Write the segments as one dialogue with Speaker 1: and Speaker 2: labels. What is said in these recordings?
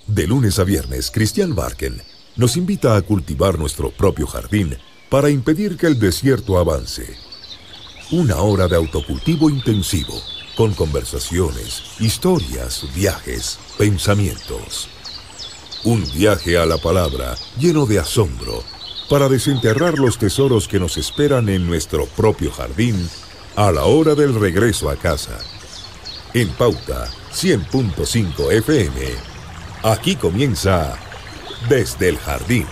Speaker 1: De lunes a viernes, Cristian Barken nos invita a cultivar nuestro propio jardín para impedir que el desierto avance. Una hora de autocultivo intensivo, con conversaciones, historias, viajes, pensamientos. Un viaje a la palabra lleno de asombro para desenterrar los tesoros que nos esperan en nuestro propio jardín a la hora del regreso a casa. En Pauta 100.5 FM, aquí comienza Desde el Jardín.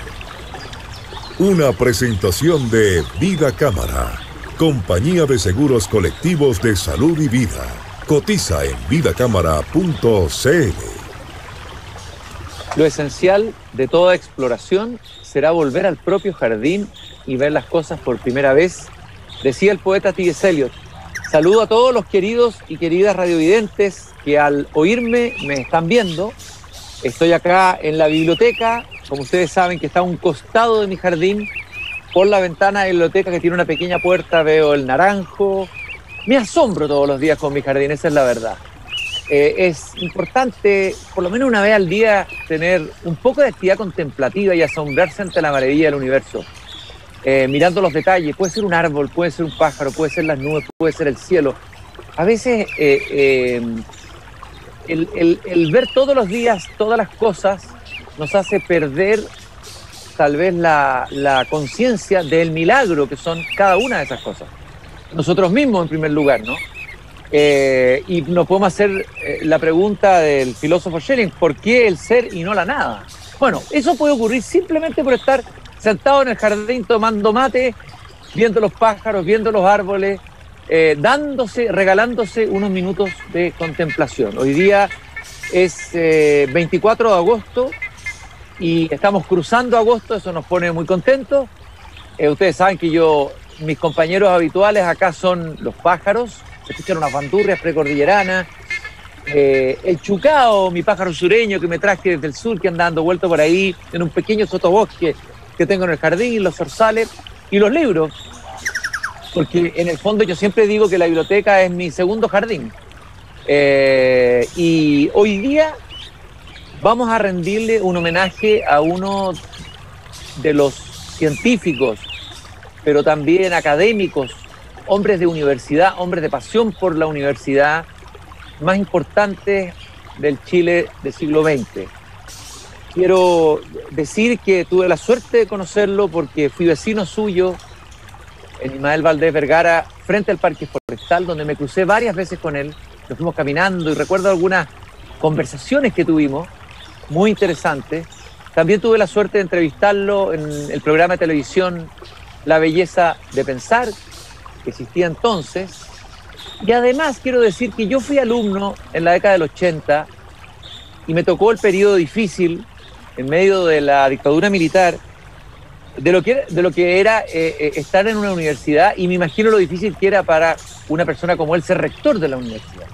Speaker 1: Una presentación de Vida Cámara, compañía de seguros colectivos de salud y vida. Cotiza en vidacámara.cl.
Speaker 2: Lo esencial de toda exploración será volver al propio jardín y ver las cosas por primera vez, decía el poeta T.S. Eliot. Saludo a todos los queridos y queridas radiovidentes que al oírme me están viendo. Estoy acá en la biblioteca, como ustedes saben que está a un costado de mi jardín. Por la ventana de la biblioteca, que tiene una pequeña puerta, veo el naranjo. Me asombro todos los días con mi jardín, esa es la verdad. Es importante, por lo menos una vez al día, tener un poco de actividad contemplativa y asombrarse ante la maravilla del universo. Mirando los detalles, puede ser un árbol, puede ser un pájaro, puede ser las nubes, puede ser el cielo. A veces el ver todos los días todas las cosas nos hace perder tal vez la conciencia del milagro que son cada una de esas cosas. Nosotros mismos en primer lugar, ¿no? Y nos podemos hacer la pregunta del filósofo Schelling, ¿por qué el ser y no la nada? Bueno, eso puede ocurrir simplemente por estar sentado en el jardín tomando mate, viendo los pájaros, viendo los árboles, regalándose unos minutos de contemplación. Hoy día es 24 de agosto y estamos cruzando agosto, eso nos pone muy contentos. Ustedes saben que mis compañeros habituales acá son los pájaros, se escuchan unas bandurrias precordilleranas, el chucao, mi pájaro sureño que me traje desde el sur, que anda dando vuelto por ahí en un pequeño sotobosque que tengo en el jardín, los zorzales y los libros, porque en el fondo yo siempre digo que la biblioteca es mi segundo jardín. Y hoy día vamos a rendirle un homenaje a uno de los científicos, pero también académicos, hombres de universidad, hombres de pasión por la universidad, más importantes del Chile del siglo XX. Quiero decir que tuve la suerte de conocerlo porque fui vecino suyo en Ismael Valdés Vergara, frente al Parque Forestal, donde me crucé varias veces con él. Nos fuimos caminando y recuerdo algunas conversaciones que tuvimos, muy interesantes. También tuve la suerte de entrevistarlo en el programa de televisión La Belleza de Pensar, que existía entonces. Y además quiero decir que yo fui alumno en la década del 80 y me tocó el periodo difícil, en medio de la dictadura militar, de lo que era estar en una universidad, y me imagino lo difícil que era para una persona como él ser rector de la universidad.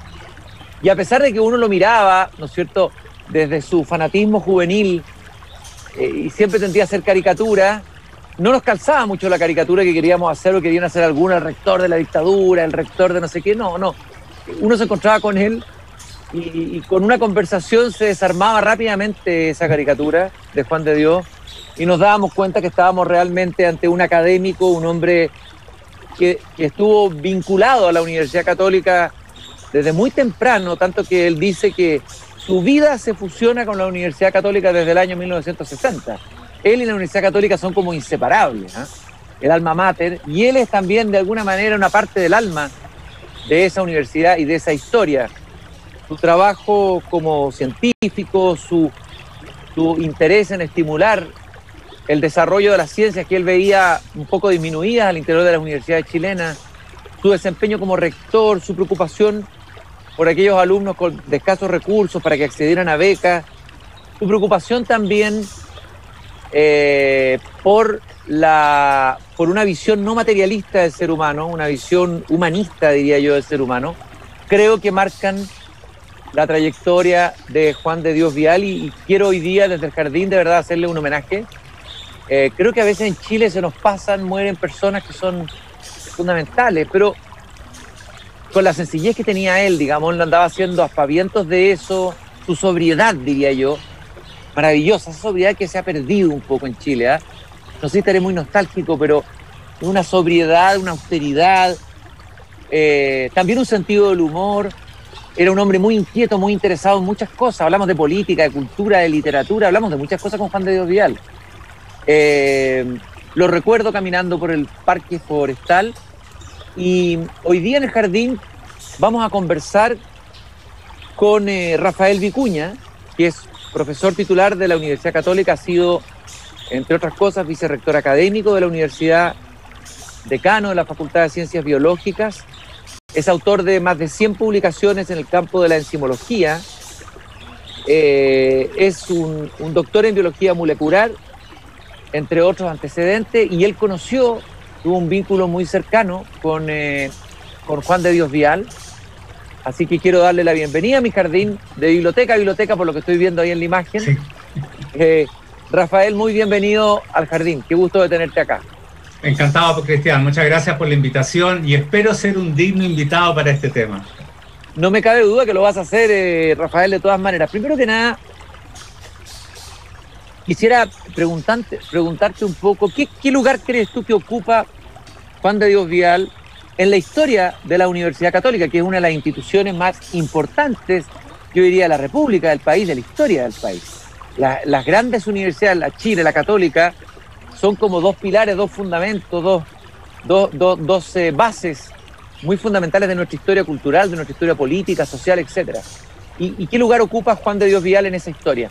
Speaker 2: Y a pesar de que uno lo miraba, ¿no es cierto?, desde su fanatismo juvenil, y siempre tendía a hacer caricatura, no nos calzaba mucho la caricatura que queríamos hacer o querían hacer algunos, el rector de la dictadura, el rector de no sé qué, no. Uno se encontraba con él y con una conversación se desarmaba rápidamente esa caricatura de Juan de Dios y nos dábamos cuenta que estábamos realmente ante un académico, un hombre que estuvo vinculado a la Universidad Católica desde muy temprano, tanto que él dice que su vida se fusiona con la Universidad Católica desde el año 1960. Él y la Universidad Católica son como inseparables, ¿eh? El alma mater, y él es también de alguna manera una parte del alma de esa universidad y de esa historia. Su trabajo como científico, su interés en estimular el desarrollo de las ciencias que él veía un poco disminuidas al interior de las universidades chilenas, su desempeño como rector, su preocupación por aquellos alumnos de escasos recursos para que accedieran a becas, su preocupación también por una visión no materialista del ser humano, una visión humanista, diría yo, del ser humano, creo que marcan la trayectoria de Juan de Dios Vial y quiero hoy día desde el jardín de verdad hacerle un homenaje. Creo que a veces en Chile se nos mueren personas que son fundamentales, pero con la sencillez que tenía él, digamos, él andaba haciendo aspavientos de eso, su sobriedad, diría yo, maravillosa, esa sobriedad que se ha perdido un poco en Chile, ¿eh? No sé si estaré muy nostálgico, pero una sobriedad, una austeridad, también un sentido del humor. Era un hombre muy inquieto, muy interesado en muchas cosas. Hablamos de política, de cultura, de literatura, hablamos de muchas cosas con Juan de Dios Vial. Lo recuerdo caminando por el Parque Forestal y hoy día en el jardín vamos a conversar con Rafael Vicuña, que es profesor titular de la Universidad Católica, ha sido, entre otras cosas, vicerrector académico de la universidad, decano de la Facultad de Ciencias Biológicas, es autor de más de 100 publicaciones en el campo de la enzimología, es un doctor en biología molecular, entre otros antecedentes, y él tuvo un vínculo muy cercano con Juan de Dios Vial, así que quiero darle la bienvenida a mi jardín de biblioteca, por lo que estoy viendo ahí en la imagen. Sí. Rafael, muy bienvenido al jardín, qué gusto de tenerte acá.
Speaker 3: Encantado, Cristian, muchas gracias por la invitación y espero ser un digno invitado para este tema.
Speaker 2: No me cabe duda que lo vas a hacer, Rafael, de todas maneras. Primero que nada, quisiera preguntarte un poco, ¿qué lugar crees tú que ocupa Juan de Dios Vial en la historia de la Universidad Católica, que es una de las instituciones más importantes, yo diría, de la República, del país, de la historia del país? Las grandes universidades, la Chile, la Católica, son como dos pilares, dos fundamentos, dos bases muy fundamentales de nuestra historia cultural, de nuestra historia política, social, etc. ¿Y qué lugar ocupa Juan de Dios Vial en esa historia?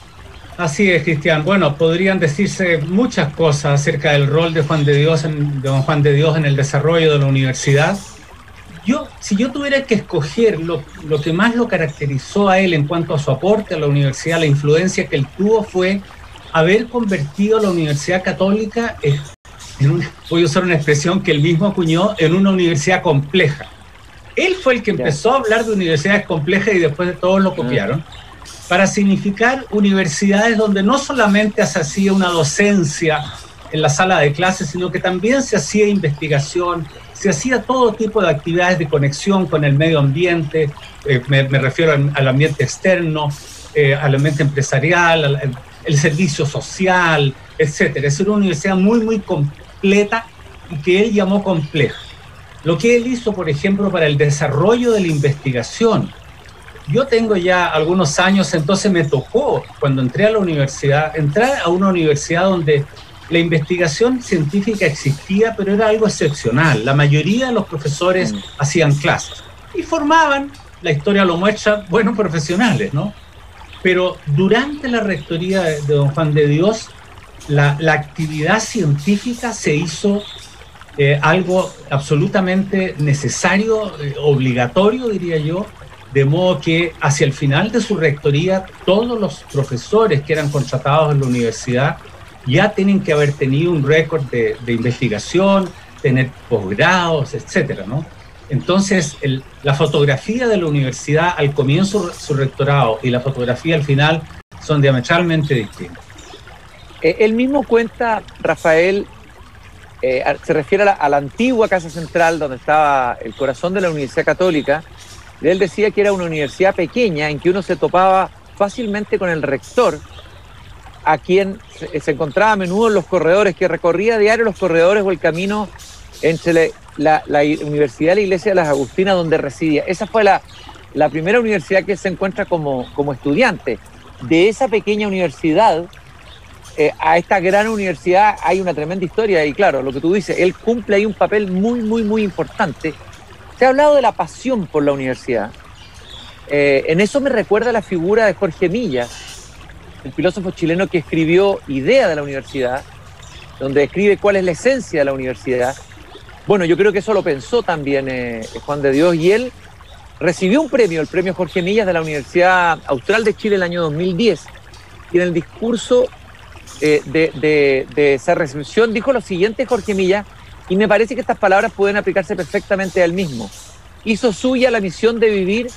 Speaker 3: Así es, Cristian. Bueno, podrían decirse muchas cosas acerca del rol de Juan de Dios don Juan de Dios en el desarrollo de la universidad. Si yo tuviera que escoger lo que más lo caracterizó a él en cuanto a su aporte a la universidad, la influencia que él tuvo fue haber convertido a la Universidad Católica voy a usar una expresión que él mismo acuñó, en una universidad compleja. Él fue el que empezó a hablar de universidades complejas y después todos lo copiaron, para significar universidades donde no solamente se hacía una docencia en la sala de clases, sino que también se hacía investigación, se hacía todo tipo de actividades de conexión con el medio ambiente, me refiero al ambiente externo, al ambiente empresarial, el servicio social, etcétera. Es una universidad muy, muy completa y que él llamó compleja. Lo que él hizo, por ejemplo, para el desarrollo de la investigación. Yo tengo ya algunos años, entonces me tocó, cuando entré a la universidad, entrar a una universidad donde la investigación científica existía, pero era algo excepcional. La mayoría de los profesores hacían clases y formaban, la historia lo muestra, buenos profesionales, ¿no? Pero durante la rectoría de don Juan de Dios, la actividad científica se hizo algo absolutamente necesario, obligatorio, diría yo, de modo que hacia el final de su rectoría, todos los profesores que eran contratados en la universidad ya tienen que haber tenido un récord de investigación, tener posgrados, etcétera, ¿no? Entonces, la fotografía de la universidad al comienzo de su rectorado y la fotografía al final son diametralmente distintas.
Speaker 2: Él mismo cuenta, Rafael, se refiere a la antigua Casa Central, donde estaba el corazón de la Universidad Católica. Él decía que era una universidad pequeña en que uno se topaba fácilmente con el rector, a quien se encontraba a menudo en los corredores, que recorría a diario los corredores o el camino entre la Universidad de la Iglesia de las Agustinas, donde residía. Esa fue la primera universidad que se encuentra como estudiante. De esa pequeña universidad a esta gran universidad hay una tremenda historia, y claro, lo que tú dices, él cumple ahí un papel muy, muy, muy importante. Se ha hablado de la pasión por la universidad. En eso me recuerda la figura de Jorge Millas, el filósofo chileno que escribió Idea de la Universidad, donde describe cuál es la esencia de la universidad. Bueno, yo creo que eso lo pensó también Juan de Dios, y él recibió un premio, el premio Jorge Millas de la Universidad Austral de Chile el año 2010, y en el discurso de esa recepción dijo lo siguiente Jorge Millas, y me parece que estas palabras pueden aplicarse perfectamente a él mismo. Hizo suya la misión de vivir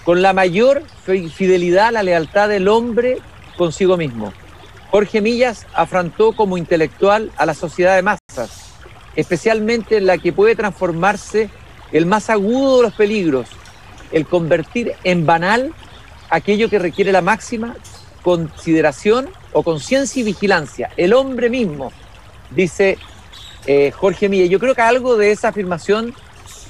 Speaker 2: con la mayor fidelidad a la lealtad del hombre consigo mismo. Jorge Millas afrontó como intelectual a la sociedad de masas, especialmente en la que puede transformarse el más agudo de los peligros, el convertir en banal aquello que requiere la máxima consideración o conciencia y vigilancia. El hombre mismo, dice Jorge Milla. Yo creo que algo de esa afirmación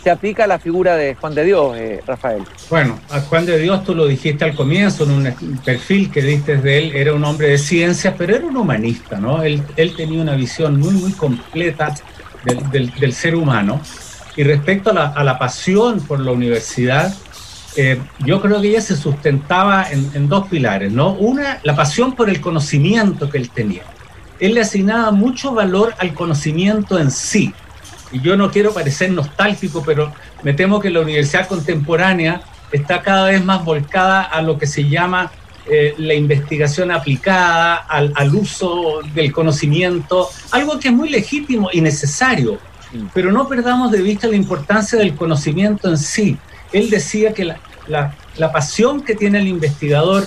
Speaker 2: se aplica a la figura de Juan de Dios, Rafael.
Speaker 3: Bueno, a Juan de Dios tú lo dijiste al comienzo, en un perfil que diste de él, era un hombre de ciencia, pero era un humanista, ¿no? Él tenía una visión muy, muy completa del ser humano. Y respecto a la pasión por la universidad, yo creo que ella se sustentaba en dos pilares, ¿no? Una, la pasión por el conocimiento que él tenía. Él le asignaba mucho valor al conocimiento en sí. Y yo no quiero parecer nostálgico, pero me temo que la universidad contemporánea está cada vez más volcada a lo que se llama la investigación aplicada, al uso del conocimiento, algo que es muy legítimo y necesario, pero no perdamos de vista la importancia del conocimiento en sí. Él decía que la pasión que tiene el investigador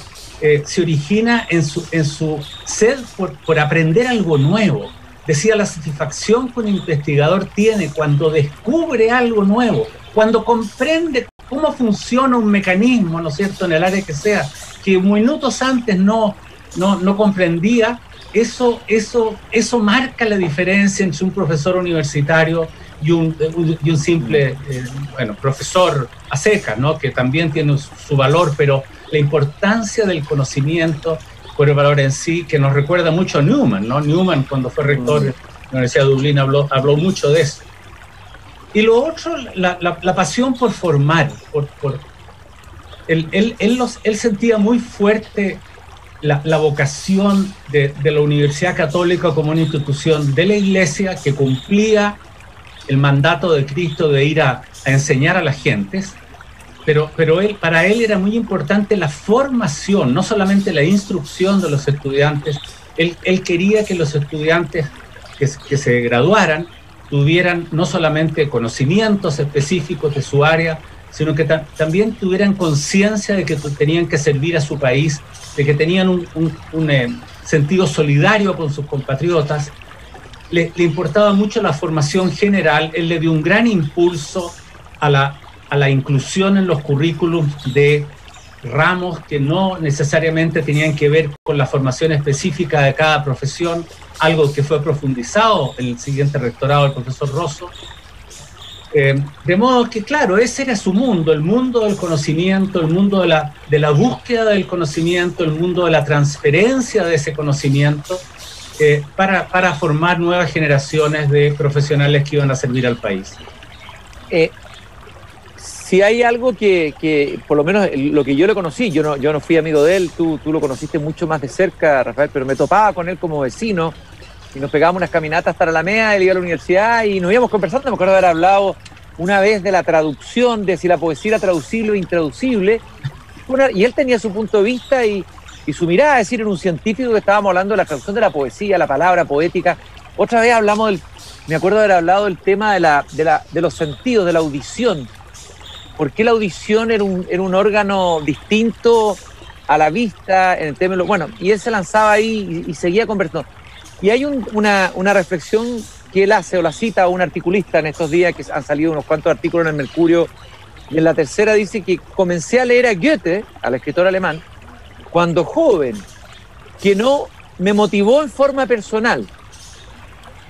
Speaker 3: se origina en su sed por aprender algo nuevo. Decía, la satisfacción que un investigador tiene cuando descubre algo nuevo, cuando comprende cómo funciona un mecanismo, ¿no es cierto?, en el área que sea, que minutos antes no comprendía. Eso marca la diferencia entre un profesor universitario y un simple profesor a secas, ¿no?, que también tiene su valor, pero la importancia del conocimiento por el valor en sí, que nos recuerda mucho a Newman, ¿no? Newman, cuando fue rector de la Universidad de Dublín, habló mucho de eso. Y lo otro, la pasión por formar. Él sentía muy fuerte la vocación de la Universidad Católica como una institución de la Iglesia que cumplía el mandato de Cristo de ir a enseñar a las gentes, pero para él era muy importante la formación, no solamente la instrucción de los estudiantes. Él quería que los estudiantes que se graduaran tuvieran no solamente conocimientos específicos de su área, sino que también tuvieran conciencia de que tenían que servir a su país, de que tenían un sentido solidario con sus compatriotas. Le importaba mucho la formación general. Él le dio un gran impulso a la inclusión en los currículums de ramos que no necesariamente tenían que ver con la formación específica de cada profesión, algo que fue profundizado en el siguiente rectorado del profesor Rosso. De modo que, claro, ese era su mundo, el mundo del conocimiento, el mundo de la búsqueda del conocimiento, el mundo de la transferencia de ese conocimiento, para formar nuevas generaciones de profesionales que iban a servir al país.
Speaker 2: Si hay algo que por lo menos lo que yo le conocí, yo no fui amigo de él, tú lo conociste mucho más de cerca, Rafael, pero me topaba con él como vecino y nos pegábamos unas caminatas hasta la Alameda. Él iba a la universidad y nos íbamos conversando. Me acuerdo de haber hablado una vez de la traducción, de si la poesía era traducible o intraducible, y él tenía su punto de vista y su mirada. Es decir, era un científico que estábamos hablando de la traducción de la poesía, la palabra poética. Otra vez me acuerdo de haber hablado del tema de los sentidos, de la audición. ¿Por qué la audición era un órgano distinto a la vista en el tema? Bueno, y él se lanzaba ahí y seguía conversando. Y hay una reflexión que él hace, o la cita a un articulista en estos días, que han salido unos cuantos artículos en el Mercurio, y en la tercera dice que comencé a leer a Goethe, al escritor alemán, cuando joven, que no me motivó en forma personal,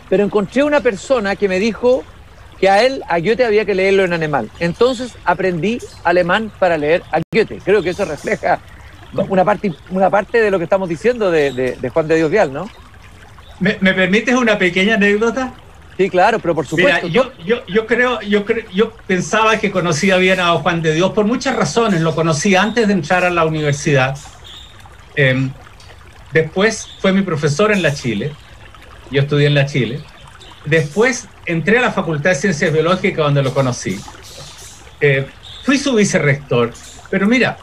Speaker 2: pero encontré una persona que me dijo que a Goethe había que leerlo en alemán. Entonces aprendí alemán para leer a Goethe. Creo que eso refleja una parte de lo que estamos diciendo de Juan de Dios Vial, ¿no?
Speaker 3: ¿Me permites una pequeña anécdota?
Speaker 2: Sí, claro, pero por supuesto.
Speaker 3: Mira, yo pensaba que conocía bien a Juan de Dios por muchas razones. Lo conocí antes de entrar a la universidad. Después fue mi profesor en la Chile. Yo estudié en la Chile. Después entré a la Facultad de Ciencias Biológicas, donde lo conocí. Fui su vicerrector. Pero mira,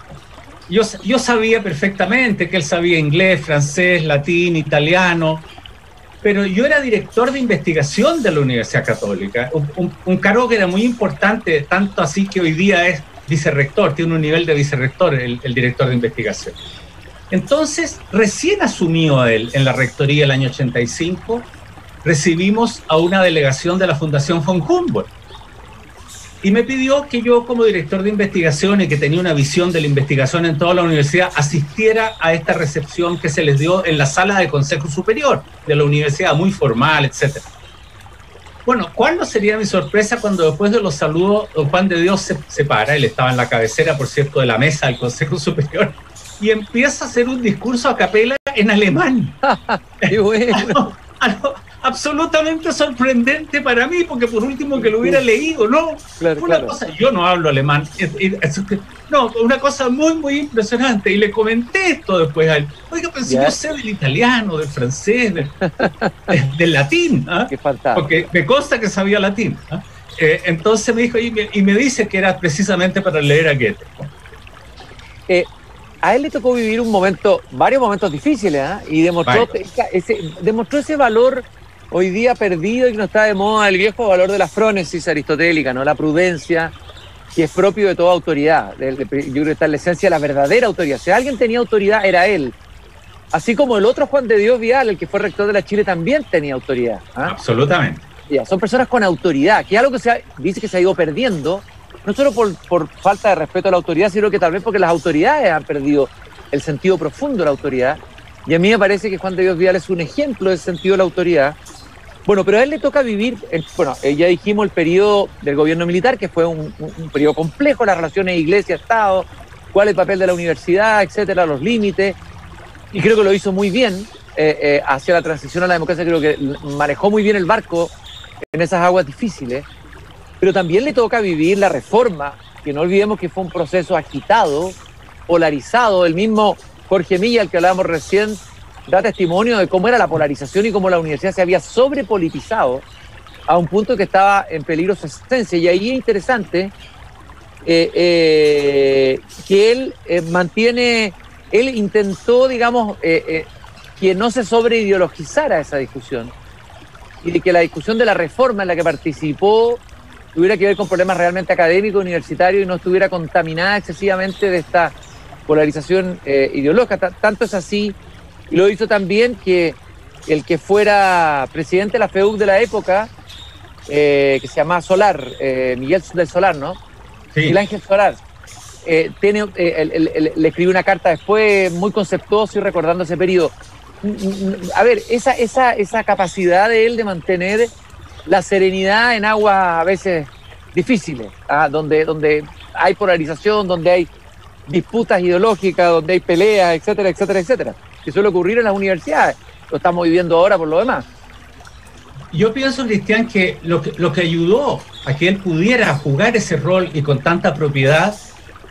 Speaker 3: yo sabía perfectamente que él sabía inglés, francés, latín, italiano. Pero yo era director de investigación de la Universidad Católica, un cargo que era muy importante, tanto así que hoy día es vicerrector, tiene un nivel de vicerrector el director de investigación. Entonces, recién asumió él en la rectoría el año 85, recibimos a una delegación de la Fundación von Humboldt. y me pidió que yo, como director de investigación y que tenía una visión de la investigación en toda la universidad, asistiera a esta recepción que se les dio en la sala de Consejo Superior de la universidad, muy formal, etc. Bueno, ¿cuál no sería mi sorpresa cuando después de los saludos don Juan de Dios se para? Él estaba en la cabecera, por cierto, de la mesa del Consejo Superior, y empieza a hacer un discurso a capela en alemán.
Speaker 2: ¡Qué bueno!
Speaker 3: Absolutamente sorprendente para mí, porque por último que lo hubiera leído, ¿no?
Speaker 2: Claro,
Speaker 3: una cosa, yo no hablo alemán, no, una cosa muy, muy impresionante, y le comenté esto después a él. Oiga, pero si yo sé del italiano, del francés, del latín, ¿ah?
Speaker 2: Qué fantástico.
Speaker 3: Porque me consta que sabía latín, ¿ah? Entonces me dijo, y me dice que era precisamente para leer a Goethe.
Speaker 2: A él le tocó vivir varios momentos difíciles, ¿eh? Y demostró ese valor hoy día perdido y que no está de moda, el viejo valor de la frónesis aristotélica, ¿no? La prudencia, que es propio de toda autoridad. Yo creo que está en la esencia de la verdadera autoridad. Si alguien tenía autoridad, era él. Así como el otro Juan de Dios Vial, el que fue rector de la Chile, también tenía autoridad. ¿Eh?
Speaker 3: Absolutamente.
Speaker 2: Ya, son personas con autoridad, que es algo que dice que se ha ido perdiendo, no solo por falta de respeto a la autoridad, sino que tal vez porque las autoridades han perdido el sentido profundo de la autoridad. Y a mí me parece que Juan de Dios Vial es un ejemplo del sentido de la autoridad. Bueno, pero a él le toca vivir, ya dijimos el periodo del gobierno militar, que fue un periodo complejo, las relaciones iglesia-estado, cuál es el papel de la universidad, etcétera, los límites, y creo que lo hizo muy bien hacia la transición a la democracia. Creo que manejó muy bien el barco en esas aguas difíciles, pero también le toca vivir la reforma, que no olvidemos que fue un proceso agitado, polarizado. El mismo Jorge Milla, al que hablábamos recién, da testimonio de cómo era la polarización y cómo la universidad se había sobrepolitizado a un punto que estaba en peligro su existencia. Y ahí es interesante que él él intentó, digamos, que no se sobreideologizara esa discusión y de que la discusión de la reforma en la que participó tuviera que ver con problemas realmente académicos, universitarios, y no estuviera contaminada excesivamente de esta polarización ideológica. Tanto es así, y lo hizo también, que el que fuera presidente de la FEUC de la época, que se llamaba Solar, Miguel del Solar, ¿no? Sí. Miguel Ángel Solar, le escribió una carta después muy conceptuosa y recordando ese periodo. A ver, esa capacidad de él de mantener la serenidad en aguas a veces difíciles, donde hay polarización, donde hay disputas ideológicas, donde hay peleas, etcétera, etcétera, etcétera, que suele ocurrir en las universidades. Lo estamos viviendo ahora por lo demás.
Speaker 3: Yo pienso, Cristian, que lo que ayudó a que él pudiera jugar ese rol y con tanta propiedad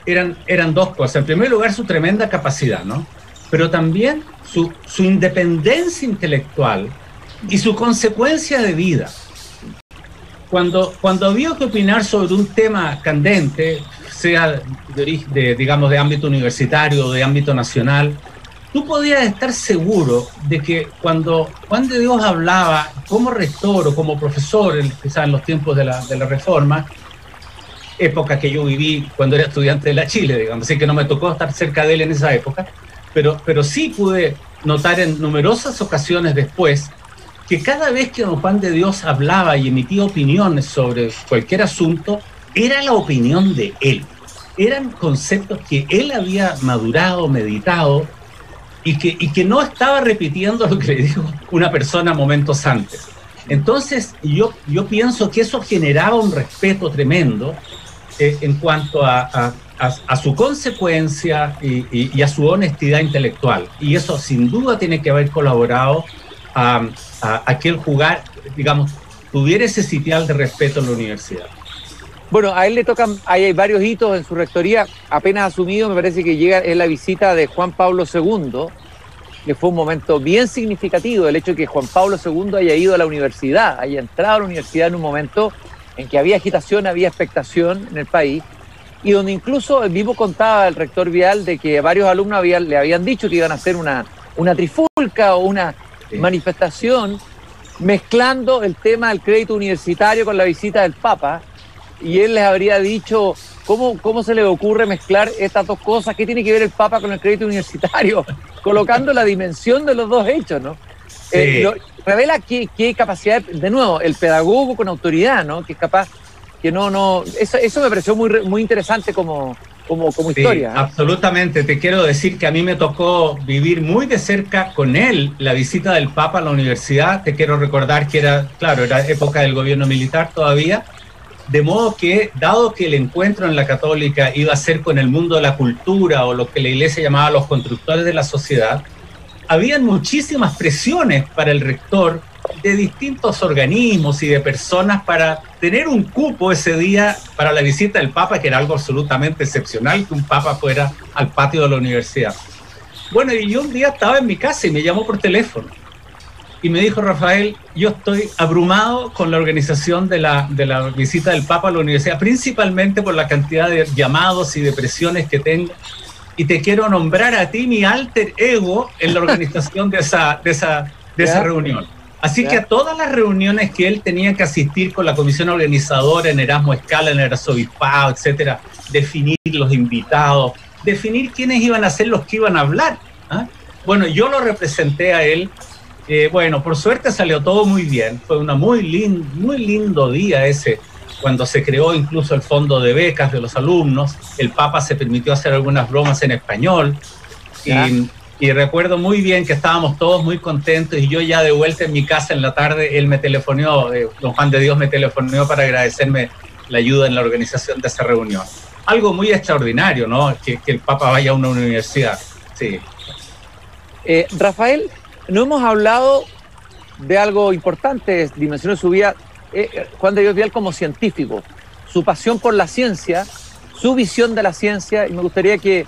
Speaker 3: eran dos cosas. En primer lugar, su tremenda capacidad, ¿no? Pero también su independencia intelectual y su consecuencia de vida. Cuando había que opinar sobre un tema candente, sea digamos de ámbito universitario o de ámbito nacional, tú podías estar seguro de que cuando Juan de Dios hablaba como rector o como profesor, quizás en los tiempos de la Reforma, época que yo viví cuando era estudiante de la Chile, digamos, así que no me tocó estar cerca de él en esa época, pero sí pude notar en numerosas ocasiones después que cada vez que don Juan de Dios hablaba y emitía opiniones sobre cualquier asunto, era la opinión de él. Eran conceptos que él había madurado, meditado, y que no estaba repitiendo lo que le dijo una persona momentos antes. Entonces, yo pienso que eso generaba un respeto tremendo en cuanto a su consecuencia y a su honestidad intelectual. Y eso sin duda tiene que haber colaborado a que el jugar, digamos, tuviera ese sitial de respeto en la universidad.
Speaker 2: Bueno, a él le tocan, hay varios hitos en su rectoría, apenas asumido, me parece que llega en la visita de Juan Pablo II, que fue un momento bien significativo, el hecho de que Juan Pablo II haya ido a la universidad, haya entrado a la universidad en un momento en que había agitación, había expectación en el país, y donde incluso el mismo contaba el rector Vial de que varios alumnos le habían dicho que iban a hacer una trifulca o una manifestación mezclando el tema del crédito universitario con la visita del Papa, y él les habría dicho, ¿cómo se le ocurre mezclar estas dos cosas? ¿Qué tiene que ver el Papa con el crédito universitario? Colocando la dimensión de los dos hechos, ¿no? Sí. Revela qué capacidad, de nuevo, el pedagogo con autoridad, ¿no? Que es capaz eso me pareció muy interesante como historia.
Speaker 3: Sí, absolutamente. Te quiero decir que a mí me tocó vivir muy de cerca con él la visita del Papa a la universidad. Te quiero recordar que era época del gobierno militar todavía, de modo que, dado que el encuentro en la Católica iba a ser con el mundo de la cultura o lo que la Iglesia llamaba los constructores de la sociedad, habían muchísimas presiones para el rector de distintos organismos y de personas para tener un cupo ese día para la visita del Papa, que era algo absolutamente excepcional que un Papa fuera al patio de la universidad. Bueno, y yo un día estaba en mi casa y me llamó por teléfono y me dijo: Rafael, yo estoy abrumado con la organización de la visita del Papa a la universidad, principalmente por la cantidad de llamados y de presiones que tengo, y te quiero nombrar a ti mi alter ego en la organización de esa reunión. Así que a todas las reuniones que él tenía que asistir con la comisión organizadora en Erasmo Escala, en el arzobispado, etcétera, definir los invitados, definir quiénes iban a ser los que iban a hablar. Bueno, yo lo representé a él. Bueno, por suerte salió todo muy bien. Fue muy lindo día ese, cuando se creó incluso el fondo de becas de los alumnos. El Papa se permitió hacer algunas bromas en español. Y recuerdo muy bien que estábamos todos muy contentos, y yo ya de vuelta en mi casa en la tarde, él me telefoneó, don Juan de Dios me telefoneó para agradecerme la ayuda en la organización de esa reunión. Algo muy extraordinario, ¿no? Que el Papa vaya a una universidad. Sí.
Speaker 2: Rafael, no hemos hablado de algo importante, dimensionó su vida, Juan de Dios Vial como científico, su pasión por la ciencia, su visión de la ciencia, y me gustaría que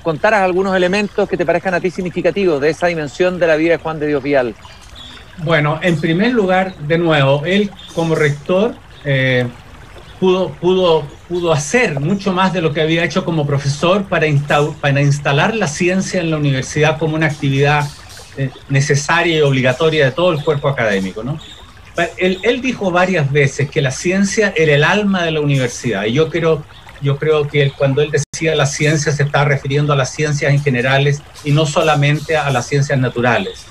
Speaker 2: contaras algunos elementos que te parezcan a ti significativos de esa dimensión de la vida de Juan de Dios Vial.
Speaker 3: Bueno, en primer lugar, de nuevo, él como rector pudo hacer mucho más de lo que había hecho como profesor para instalar la ciencia en la universidad como una actividad necesaria y obligatoria de todo el cuerpo académico, ¿no? Él dijo varias veces que la ciencia era el alma de la universidad, y yo creo que cuando él decía la ciencia se estaba refiriendo a las ciencias en generales y no solamente a las ciencias naturales.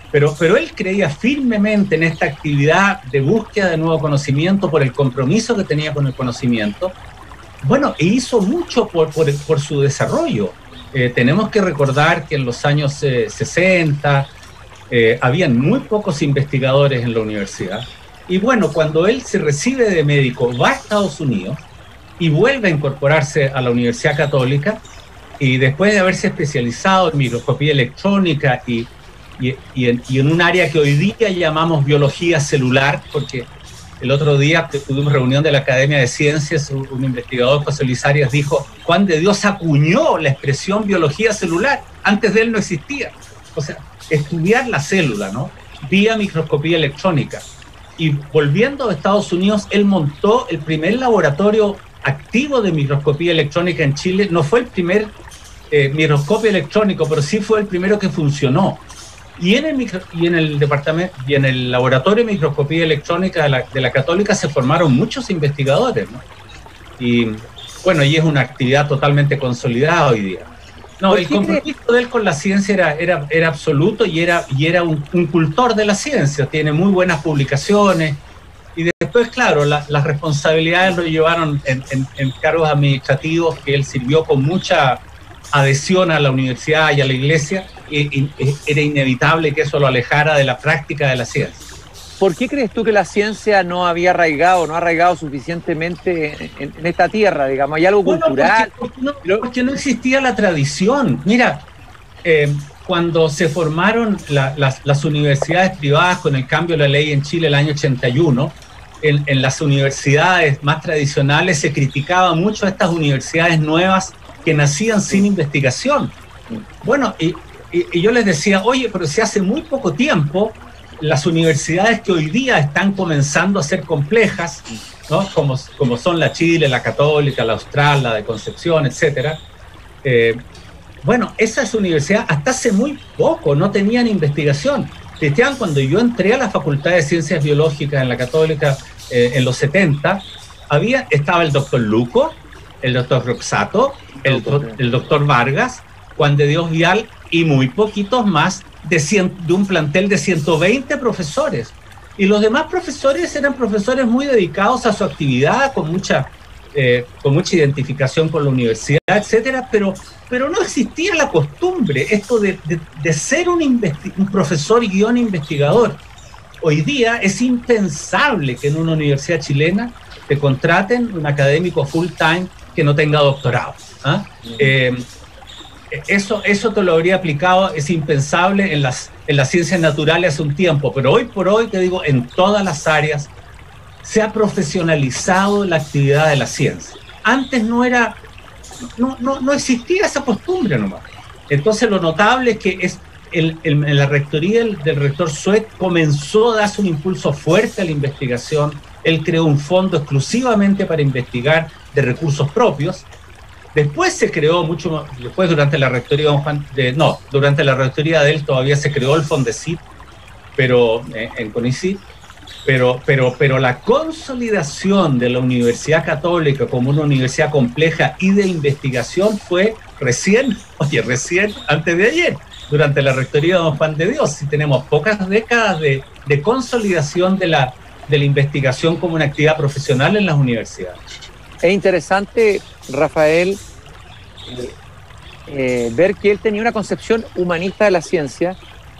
Speaker 3: Pero él creía firmemente en esta actividad de búsqueda de nuevo conocimiento por el compromiso que tenía con el conocimiento. Bueno, e hizo mucho por su desarrollo. Tenemos que recordar que en los años 60 habían muy pocos investigadores en la universidad. Y bueno, cuando él se recibe de médico, va a Estados Unidos y vuelve a incorporarse a la Universidad Católica, y después de haberse especializado en microscopía electrónica y en un área que hoy día llamamos biología celular, porque el otro día tuvimos reunión de la Academia de Ciencias, un investigador, José Luis Arias, dijo: Juan de Dios acuñó la expresión biología celular, antes de él no existía. O sea, estudiar la célula, ¿no? Vía microscopía electrónica. Y volviendo a Estados Unidos, él montó el primer laboratorio activo de microscopía electrónica en Chile. No fue el primer microscopio electrónico, pero sí fue el primero que funcionó. Y en el laboratorio de microscopía electrónica de la Católica se formaron muchos investigadores, ¿no? Y bueno, y es una actividad totalmente consolidada hoy día. No, el compromiso de él con la ciencia era absoluto, y era un cultor de la ciencia. Tiene muy buenas publicaciones. Y después, claro, las responsabilidades lo llevaron en cargos administrativos que él sirvió con mucha adhesión a la universidad y a la iglesia, y era inevitable que eso lo alejara de la práctica de la ciencia.
Speaker 2: ¿Por qué crees tú que la ciencia no ha arraigado suficientemente en esta tierra, digamos? ¿Hay algo cultural?
Speaker 3: Porque no existía la tradición. Mira, cuando se formaron las universidades privadas con el cambio de la ley en Chile el año 81, en las universidades más tradicionales se criticaba mucho a estas universidades nuevas que nacían sin investigación. Bueno, y yo les decía: oye, pero si hace muy poco tiempo las universidades que hoy día están comenzando a ser complejas, ¿no? como son la Chile, la Católica, la Austral, la de Concepción, etcétera, bueno, esas universidades hasta hace muy poco no tenían investigación. Cristian, cuando yo entré a la Facultad de Ciencias Biológicas en la Católica en los 70, estaba el doctor Luco, el doctor Roxato, el doctor Vargas, Juan de Dios Vial y muy poquitos más de un plantel de 120 profesores. Y los demás profesores eran profesores muy dedicados a su actividad, con mucha identificación con la universidad, etcétera, pero no existía la costumbre, esto de ser un profesor guión investigador. Hoy día es impensable que en una universidad chilena te contraten un académico full time que no tenga doctorado. ¿Ah? Eso te lo habría aplicado, es impensable en las ciencias naturales hace un tiempo, pero hoy por hoy, te digo, en todas las áreas se ha profesionalizado la actividad de la ciencia. Antes no existía esa costumbre nomás. Entonces lo notable es que en la rectoría del rector Suet comenzó a darse un impulso fuerte a la investigación. Él creó un fondo exclusivamente para investigar de recursos propios. Después se creó durante la rectoría durante la rectoría de él todavía se creó el Fondesit, pero en CONICYT, pero la consolidación de la Universidad Católica como una universidad compleja y de investigación fue recién, antes de ayer, durante la rectoría de don Juan de Dios. Y tenemos pocas décadas de consolidación de la investigación como una actividad profesional en las universidades.
Speaker 2: Es interesante, Rafael, ver que él tenía una concepción humanista de la ciencia.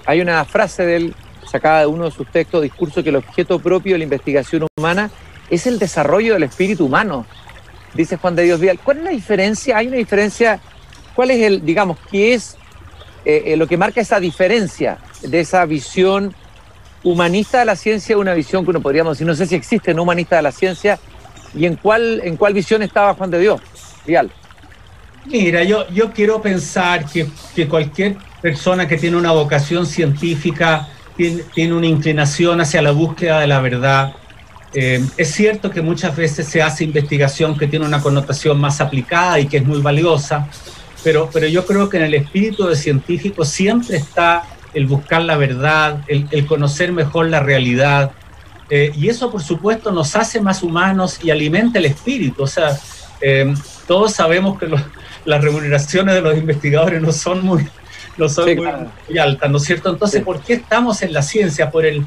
Speaker 2: Hay una frase de él, sacada de uno de sus textos, discurso, que el objeto propio de la investigación humana es el desarrollo del espíritu humano, dice Juan de Dios Vial. ¿Cuál es la diferencia? ¿Hay una diferencia? ¿Cuál es qué es lo que marca esa diferencia de esa visión humanista de la ciencia, una visión que uno podríamos decir, no sé si existe, no humanista de la ciencia, y en cuál visión estaba Juan de Dios Vial?
Speaker 3: Mira, yo quiero pensar que cualquier persona que tiene una vocación científica tiene una inclinación hacia la búsqueda de la verdad. Es cierto que muchas veces se hace investigación que tiene una connotación más aplicada y que es muy valiosa, pero yo creo que en el espíritu del científico siempre está el buscar la verdad, el conocer mejor la realidad, y eso por supuesto nos hace más humanos y alimenta el espíritu. O sea, todos sabemos que las remuneraciones de los investigadores no son muy altas, ¿no es cierto? Entonces, ¿por qué estamos en la ciencia? Por el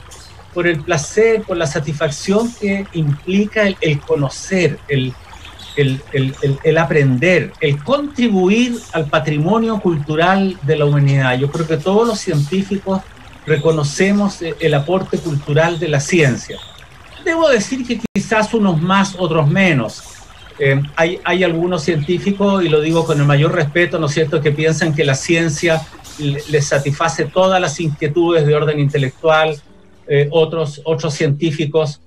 Speaker 3: placer, por la satisfacción que implica el conocer, el aprender, el contribuir al patrimonio cultural de la humanidad. Yo creo que todos los científicos reconocemos el aporte cultural de la ciencia. Debo decir que quizás unos más, otros menos. Hay algunos científicos, y lo digo con el mayor respeto, ¿no es cierto?, que piensan que la ciencia les satisface todas las inquietudes de orden intelectual. Otros científicos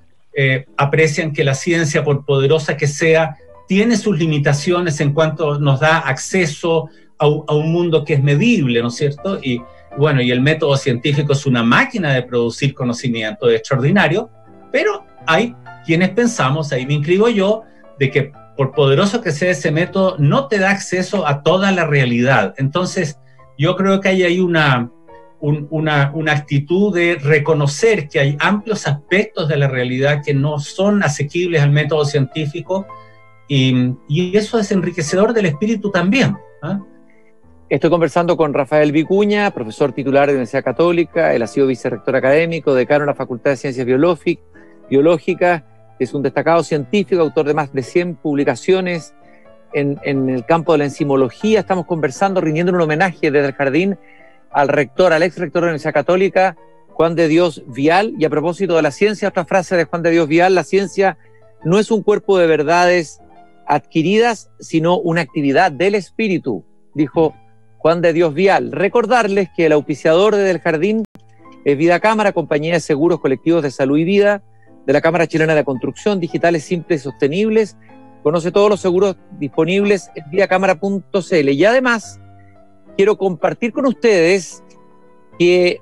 Speaker 3: aprecian que la ciencia, por poderosa que sea, tiene sus limitaciones en cuanto nos da acceso a un mundo que es medible, ¿no es cierto? Y bueno, y el método científico es una máquina de producir conocimiento extraordinario, pero hay quienes pensamos, ahí me inscribo yo, de que por poderoso que sea ese método, no te da acceso a toda la realidad. Entonces, yo creo que hay ahí una actitud de reconocer que hay amplios aspectos de la realidad que no son asequibles al método científico, y eso es enriquecedor del espíritu también.
Speaker 2: Estoy conversando con Rafael Vicuña, profesor titular de la Universidad Católica. Él ha sido vicerrector académico, decano de la Facultad de Ciencias Biológicas. Es un destacado científico, autor de más de 100 publicaciones en el campo de la enzimología. Estamos conversando, rindiendo un homenaje desde el jardín al ex rector de la Universidad Católica, Juan de Dios Vial. Y a propósito de la ciencia, otra frase de Juan de Dios Vial: la ciencia no es un cuerpo de verdades adquiridas, sino una actividad del espíritu, dijo Juan de Dios Vial. Recordarles que el auspiciador del jardín es Vida Cámara, compañía de seguros colectivos de salud y vida de la Cámara Chilena de Construcción, digitales, simples y sostenibles. Conoce todos los seguros disponibles en vidacámara.cl. Y además, quiero compartir con ustedes que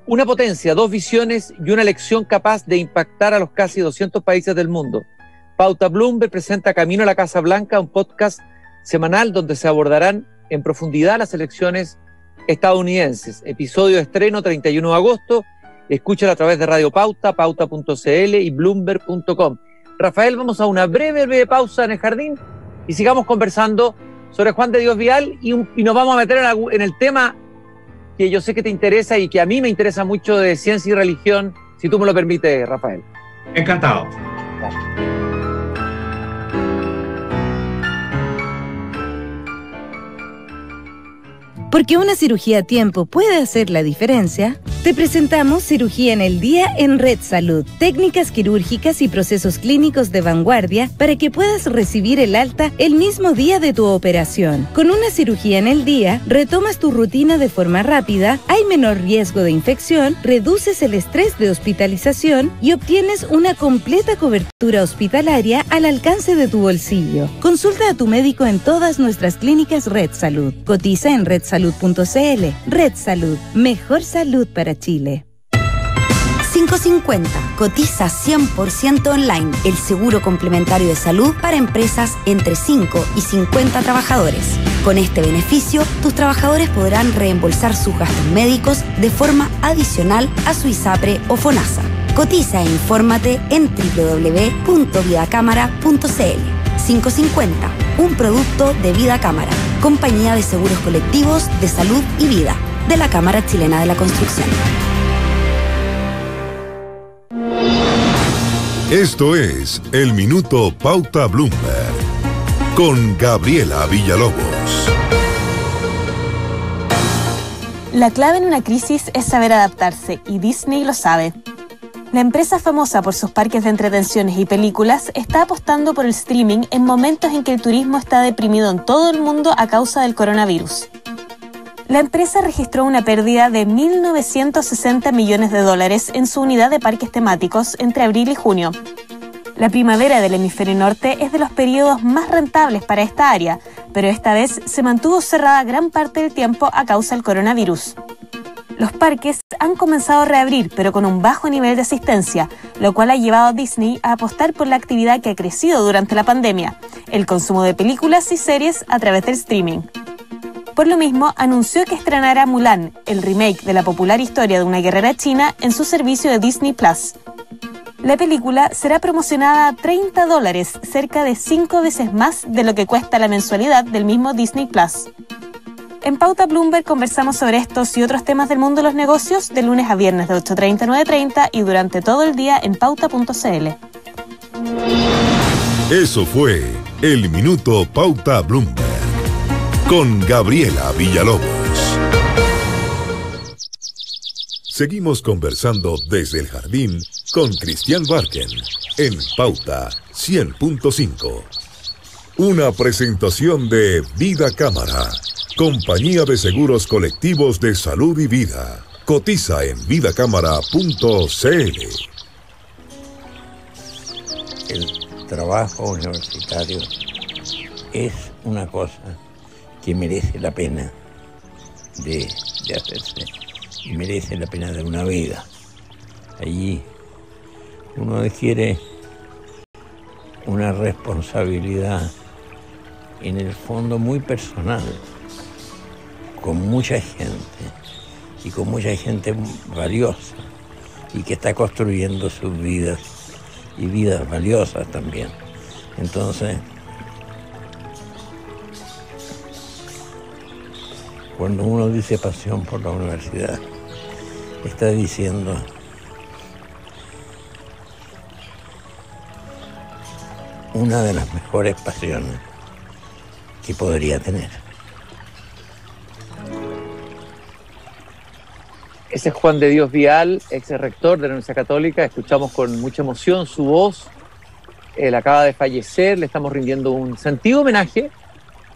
Speaker 2: una potencia, dos visiones y una lección capaz de impactar a los casi 200 países del mundo. Pauta Bloomberg presenta Camino a la Casa Blanca, un podcast semanal donde se abordarán en profundidad las elecciones estadounidenses. Episodio de estreno 31 de agosto. Escúchalo a través de Radio Pauta, pauta.cl y bloomberg.com. Rafael, vamos a una breve pausa en el jardín y sigamos conversando sobre Juan de Dios Vial y nos vamos a meter en el tema que yo sé que te interesa y que a mí me interesa mucho, de ciencia y religión, Si tú me lo permites, Rafael.
Speaker 3: Encantado.
Speaker 4: Porque una cirugía a tiempo puede hacer la diferencia, te presentamos Cirugía en el Día en Red Salud. Técnicas quirúrgicas y procesos clínicos de vanguardia para que puedas recibir el alta el mismo día de tu operación. Con una cirugía en el día, retomas tu rutina de forma rápida, hay menor riesgo de infección, reduces el estrés de hospitalización y obtienes una completa cobertura hospitalaria al alcance de tu bolsillo. Consulta a tu médico en todas nuestras clínicas Red Salud. Cotiza en redsalud.cl. Red Salud, mejor salud para Chile.
Speaker 5: 550. Cotiza 100% online. El seguro complementario de salud para empresas entre 5 y 50 trabajadores. Con este beneficio, tus trabajadores podrán reembolsar sus gastos médicos de forma adicional a su ISAPRE o FONASA. Cotiza e infórmate en www.vidacámara.cl. 550. Un producto de Vida Cámara, compañía de seguros colectivos de salud y vida de la Cámara Chilena de la Construcción.
Speaker 1: Esto es El Minuto Pauta Bloomberg con Gabriela Villalobos.
Speaker 6: La clave en una crisis es saber adaptarse, y Disney lo sabe. La empresa famosa por sus parques de entretenciones y películas está apostando por el streaming en momentos en que el turismo está deprimido en todo el mundo a causa del coronavirus. La empresa registró una pérdida de $1.960 millones en su unidad de parques temáticos entre abril y junio. La primavera del hemisferio norte es de los periodos más rentables para esta área, pero esta vez se mantuvo cerrada gran parte del tiempo a causa del coronavirus. Los parques han comenzado a reabrir, pero con un bajo nivel de asistencia, lo cual ha llevado a Disney a apostar por la actividad que ha crecido durante la pandemia, el consumo de películas y series a través del streaming. Por lo mismo, anunció que estrenará Mulan, el remake de la popular historia de una guerrera china, en su servicio de Disney Plus. La película será promocionada a $30, cerca de 5 veces más de lo que cuesta la mensualidad del mismo Disney Plus. En Pauta Bloomberg conversamos sobre estos y otros temas del mundo de los negocios de lunes a viernes de 8:30 a 9:30 y durante todo el día en pauta.cl.
Speaker 1: Eso fue El Minuto Pauta Bloomberg con Gabriela Villalobos. Seguimos conversando desde el jardín con Cristian Barken en Pauta 100.5. Una presentación de Vida Cámara, compañía de seguros colectivos de salud y vida. Cotiza en vidacámara.cl.
Speaker 7: El trabajo universitario es una cosa que merece la pena de hacerse y merece la pena de una vida. Allí uno adquiere una responsabilidad en el fondo muy personal con mucha gente y con mucha gente valiosa y que está construyendo sus vidas y vidas valiosas también. Entonces, cuando uno dice pasión por la universidad, está diciendo una de las mejores pasiones que podría tener.
Speaker 2: Ese es Juan de Dios Vial, ex rector de la Universidad Católica. Escuchamos con mucha emoción su voz. Él acaba de fallecer, le estamos rindiendo un sentido homenaje.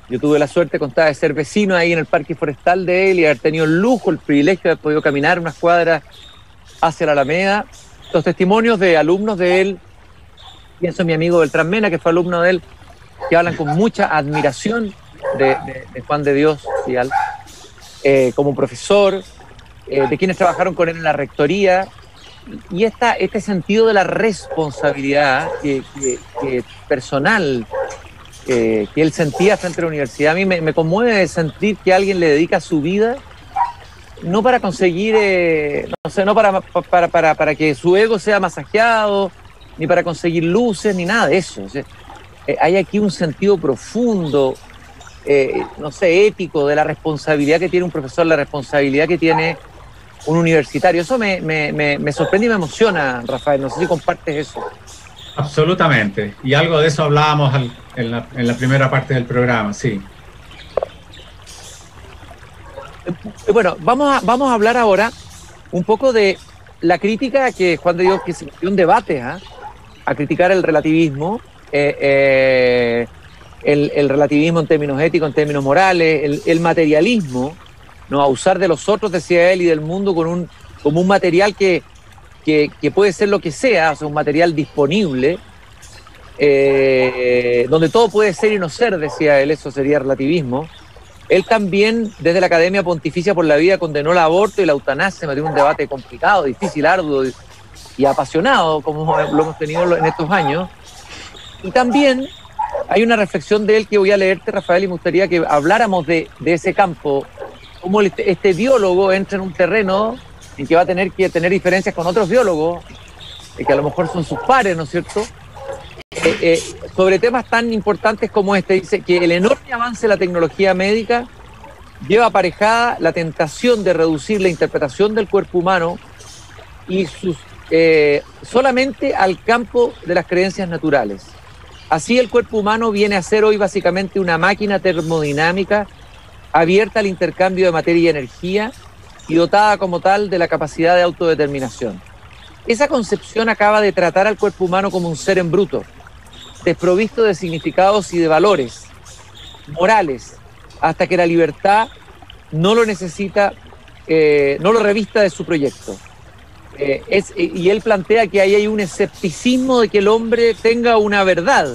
Speaker 2: Yo tuve la suerte, contaba, de ser vecino ahí en el parque forestal de él y haber tenido el lujo, el privilegio de haber podido caminar unas cuadras hacia la Alameda. Los testimonios de alumnos de él, pienso en mi amigo Beltrán Mena, que fue alumno de él, que hablan con mucha admiración de Juan de Dios Vial, como profesor, de quienes trabajaron con él en la rectoría, y este sentido de la responsabilidad que personal que él sentía frente a la universidad. A mí me conmueve sentir que alguien le dedica su vida no para conseguir, no para que su ego sea masajeado, ni para conseguir luces, ni nada de eso. O sea, hay aquí un sentido profundo, ético, de la responsabilidad que tiene un profesor, la responsabilidad que tiene un universitario. Eso me sorprende y me emociona, Rafael. No sé si compartes eso.
Speaker 3: Absolutamente. Y algo de eso hablábamos en la primera parte del programa, sí.
Speaker 2: Bueno, vamos a hablar ahora un poco de la crítica que Juan de Dios, que se dio un debate a criticar el relativismo, el relativismo en términos éticos, en términos morales, el materialismo, ¿no? A usar de los otros, decía él, y del mundo como un material que puede ser lo que sea, o sea, un material disponible, donde todo puede ser y no ser, decía él, eso sería relativismo. Él también, desde la Academia Pontificia por la Vida, condenó el aborto y la eutanasia. Se metió en un debate complicado, difícil, arduo y apasionado, como lo hemos tenido en estos años. Y también hay una reflexión de él que voy a leerte, Rafael, y me gustaría que habláramos de ese campo, cómo este biólogo entra en un terreno en que va a tener que tener diferencias con otros biólogos, que a lo mejor son sus pares, ¿no es cierto?, sobre temas tan importantes como este. Dice que el enorme avance de la tecnología médica lleva aparejada la tentación de reducir la interpretación del cuerpo humano y solamente al campo de las creencias naturales. Así, el cuerpo humano viene a ser hoy básicamente una máquina termodinámica abierta al intercambio de materia y energía y dotada como tal de la capacidad de autodeterminación. Esa concepción acaba de tratar al cuerpo humano como un ser en bruto, desprovisto de significados y de valores morales, hasta que la libertad no lo necesita, no lo revista de su proyecto. Y él plantea que ahí hay un escepticismo de que el hombre tenga una verdad,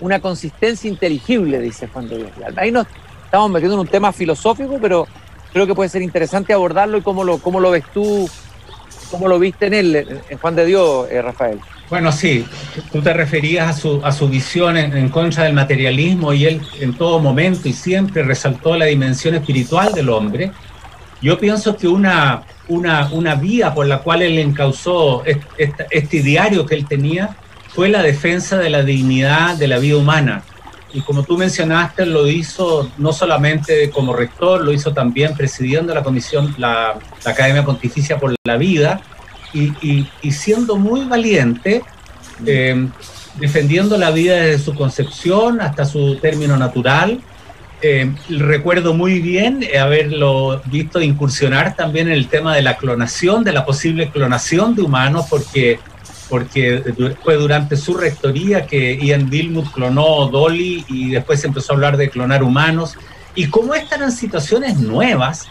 Speaker 2: una consistencia inteligible, dice Juan de Dios. Ahí nos estamos metiendo en un tema filosófico, pero creo que puede ser interesante abordarlo. ¿Y cómo lo ves tú, cómo lo viste en él, en Juan de Dios, Rafael?
Speaker 3: Bueno, sí, tú te referías a su visión en contra del materialismo, y él en todo momento y siempre resaltó la dimensión espiritual del hombre. Yo pienso que una vía por la cual él encauzó este ideario que él tenía fue la defensa de la dignidad de la vida humana. Y como tú mencionaste, lo hizo no solamente como rector, lo hizo también presidiendo la comisión, la Academia Pontificia por la Vida, y siendo muy valiente, defendiendo la vida desde su concepción hasta su término natural. Recuerdo muy bien haberlo visto incursionar también en el tema de la clonación, de la posible clonación de humanos, porque fue durante su rectoría que Ian Wilmut clonó Dolly, y después se empezó a hablar de clonar humanos. Y como estas eran situaciones nuevas,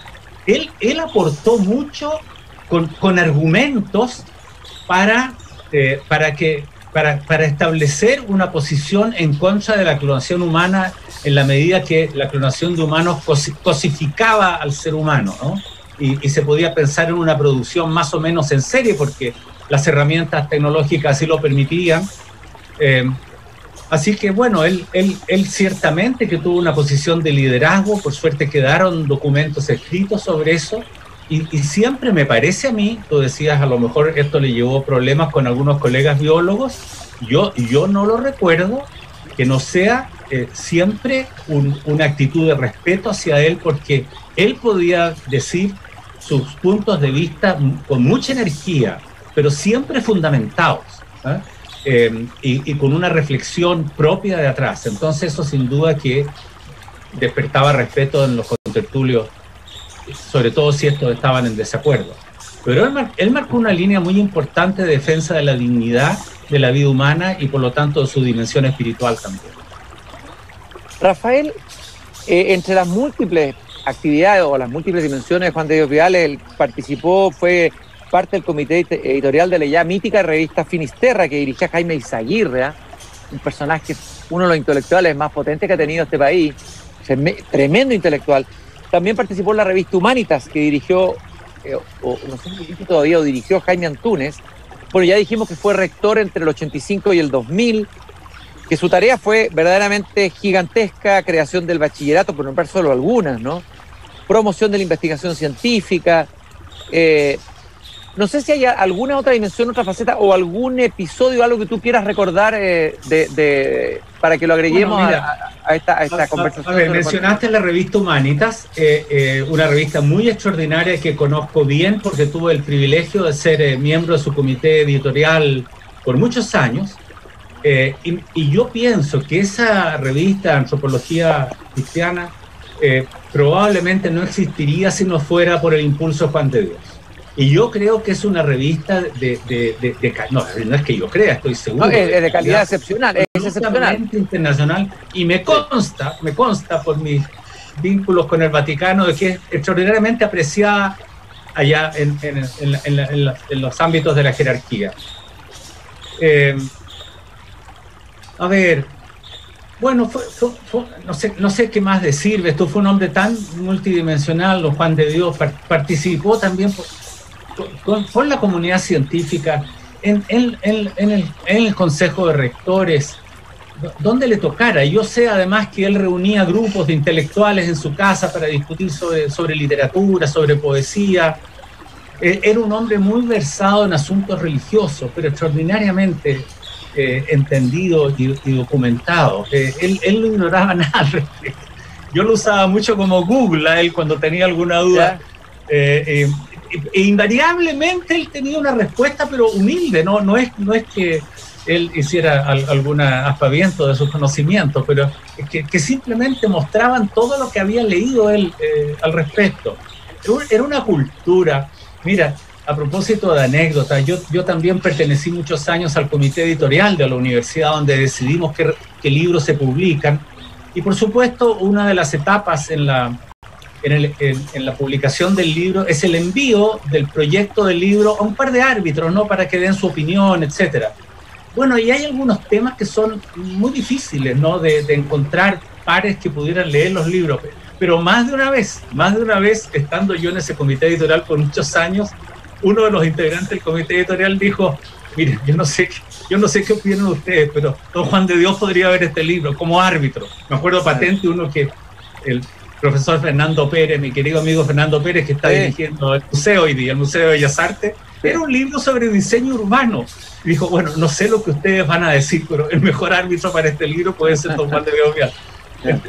Speaker 3: él aportó mucho con argumentos para establecer una posición en contra de la clonación humana, en la medida que la clonación de humanos cosificaba al ser humano, ¿no? Y se podía pensar en una producción más o menos en serie, porque las herramientas tecnológicas así lo permitían. Así que bueno, él ciertamente que tuvo una posición de liderazgo. Por suerte quedaron documentos escritos sobre eso, y siempre me parece a mí, tú decías, a lo mejor esto le llevó problemas con algunos colegas biólogos. Yo no lo recuerdo que no sea siempre una actitud de respeto hacia él, porque él podía decir sus puntos de vista con mucha energía, pero siempre fundamentados, y con una reflexión propia de atrás. Entonces eso sin duda que despertaba respeto en los contertulios, sobre todo si estos estaban en desacuerdo. Pero él marcó una línea muy importante de defensa de la dignidad de la vida humana y por lo tanto de su dimensión espiritual también.
Speaker 2: Rafael, entre las múltiples actividades o las múltiples dimensiones de Juan de Dios Viales, él participó, fue parte del comité editorial de la ya mítica revista Finisterra, que dirigía Jaime Izaguirre, un personaje, uno de los intelectuales más potentes que ha tenido este país, tremendo intelectual. También participó en la revista Humanitas, que dirigió, no sé si todavía, o dirigió Jaime Antúnez. Bueno, ya dijimos que fue rector entre el 85 y el 2000, que su tarea fue verdaderamente gigantesca: creación del bachillerato, por nombrar solo algunas, ¿no? Promoción de la investigación científica, No sé si hay alguna otra dimensión, otra faceta o algún episodio, algo que tú quieras recordar para que lo agreguemos a esta conversación.
Speaker 3: A ver, mencionaste la revista Humanitas, una revista muy extraordinaria que conozco bien porque tuve el privilegio de ser miembro de su comité editorial por muchos años. Y yo pienso que esa revista Antropología Cristiana probablemente no existiría si no fuera por el impulso de Juan de Dios. Y yo creo que es una revista no es que yo crea, estoy seguro.
Speaker 2: No, es de calidad excepcional, es excepcional.
Speaker 3: Internacional, y me consta por mis vínculos con el Vaticano de que es extraordinariamente apreciada allá en los ámbitos de la jerarquía. A ver, bueno, no sé qué más decir. Esto fue un hombre tan multidimensional, don Juan de Dios, participó también por la comunidad científica en el Consejo de Rectores, donde le tocara. Yo sé además que él reunía grupos de intelectuales en su casa para discutir sobre literatura, sobre poesía. Era un hombre muy versado en asuntos religiosos, pero extraordinariamente entendido y documentado. Él no ignoraba nada. Yo lo usaba mucho como Google a él cuando tenía alguna duda. E invariablemente él tenía una respuesta, pero humilde. No es que él hiciera algún aspaviento de sus conocimientos, pero que simplemente mostraban todo lo que había leído él al respecto. Era una cultura. Mira, a propósito de anécdotas, yo también pertenecí muchos años al comité editorial de la universidad, donde decidimos qué libros se publican. Y por supuesto, una de las etapas en la publicación del libro es el envío del proyecto del libro a un par de árbitros, ¿no? Para que den su opinión, etcétera. Bueno, y hay algunos temas que son muy difíciles, ¿no? De encontrar pares que pudieran leer los libros. Pero más de una vez, estando yo en ese comité editorial por muchos años, uno de los integrantes del comité editorial dijo: miren, yo no sé qué opinan ustedes, pero don Juan de Dios podría ver este libro como árbitro. Me acuerdo patente uno que el profesor Fernando Pérez, mi querido amigo Fernando Pérez, que está dirigiendo el museo hoy día, el Museo de Bellas Artes, era un libro sobre diseño urbano. Y dijo: bueno, no sé lo que ustedes van a decir, pero el mejor árbitro para este libro puede ser don Juan de Dios Vial.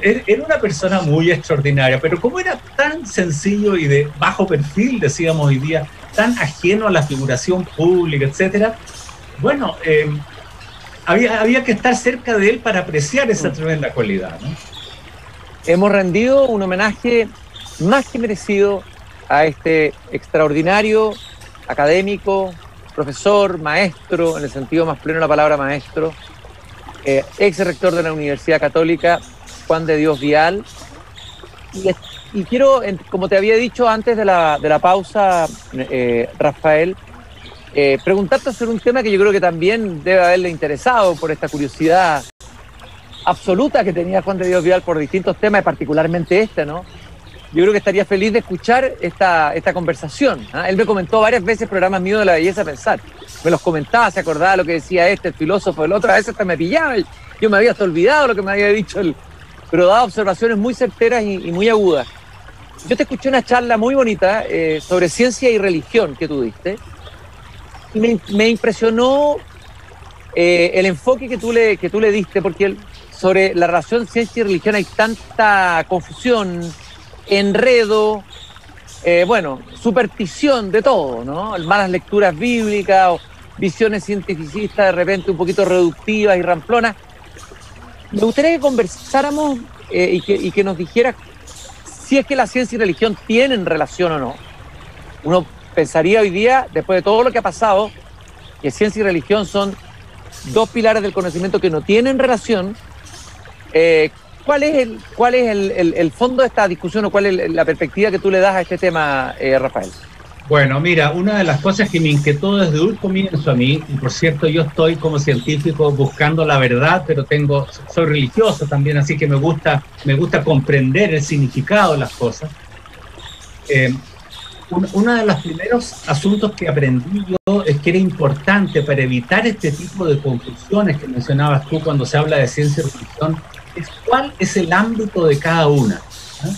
Speaker 3: Era una persona muy extraordinaria, pero como era tan sencillo y de bajo perfil, decíamos hoy día, tan ajeno a la figuración pública, etcétera, bueno, había que estar cerca de él para apreciar esa tremenda cualidad, ¿no?
Speaker 2: Hemos rendido un homenaje más que merecido a este extraordinario académico, profesor, maestro, en el sentido más pleno de la palabra maestro, ex rector de la Universidad Católica, Juan de Dios Vial. Y quiero, como te había dicho antes de la pausa, Rafael, preguntarte sobre un tema que yo creo que también debe haberle interesado por esta curiosidad absoluta que tenía Juan de Dios Vial por distintos temas, particularmente ¿no? Yo creo que estaría feliz de escuchar esta conversación, ¿eh? Él me comentó varias veces programas míos de La Belleza Pensar. Me los comentaba, se acordaba lo que decía el filósofo, el otro, a veces hasta me pillaba y yo me había hasta olvidado lo que me había dicho él, pero daba observaciones muy certeras y muy agudas. Yo te escuché una charla muy bonita sobre ciencia y religión que tú diste, y me impresionó el enfoque que tú le diste, porque sobre la relación ciencia y religión hay tanta confusión, enredo, superstición de todo, ¿no? Malas lecturas bíblicas o visiones cientificistas de repente un poquito reductivas y ramplonas. Me gustaría que conversáramos y que nos dijeras si es que la ciencia y religión tienen relación o no. Uno pensaría hoy día, después de todo lo que ha pasado, que ciencia y religión son dos pilares del conocimiento que no tienen relación. ¿Cuál es el fondo de esta discusión o cuál es la perspectiva que tú le das a este tema, Rafael?
Speaker 3: Bueno, mira, una de las cosas que me inquietó desde un comienzo a mí, y por cierto yo estoy como científico buscando la verdad, pero soy religioso también, así que me gusta comprender el significado de las cosas. Uno de los primeros asuntos que aprendí yo es que era importante para evitar este tipo de confusiones que mencionabas tú cuando se habla de ciencia y religión, es cuál es el ámbito de cada una, ¿no?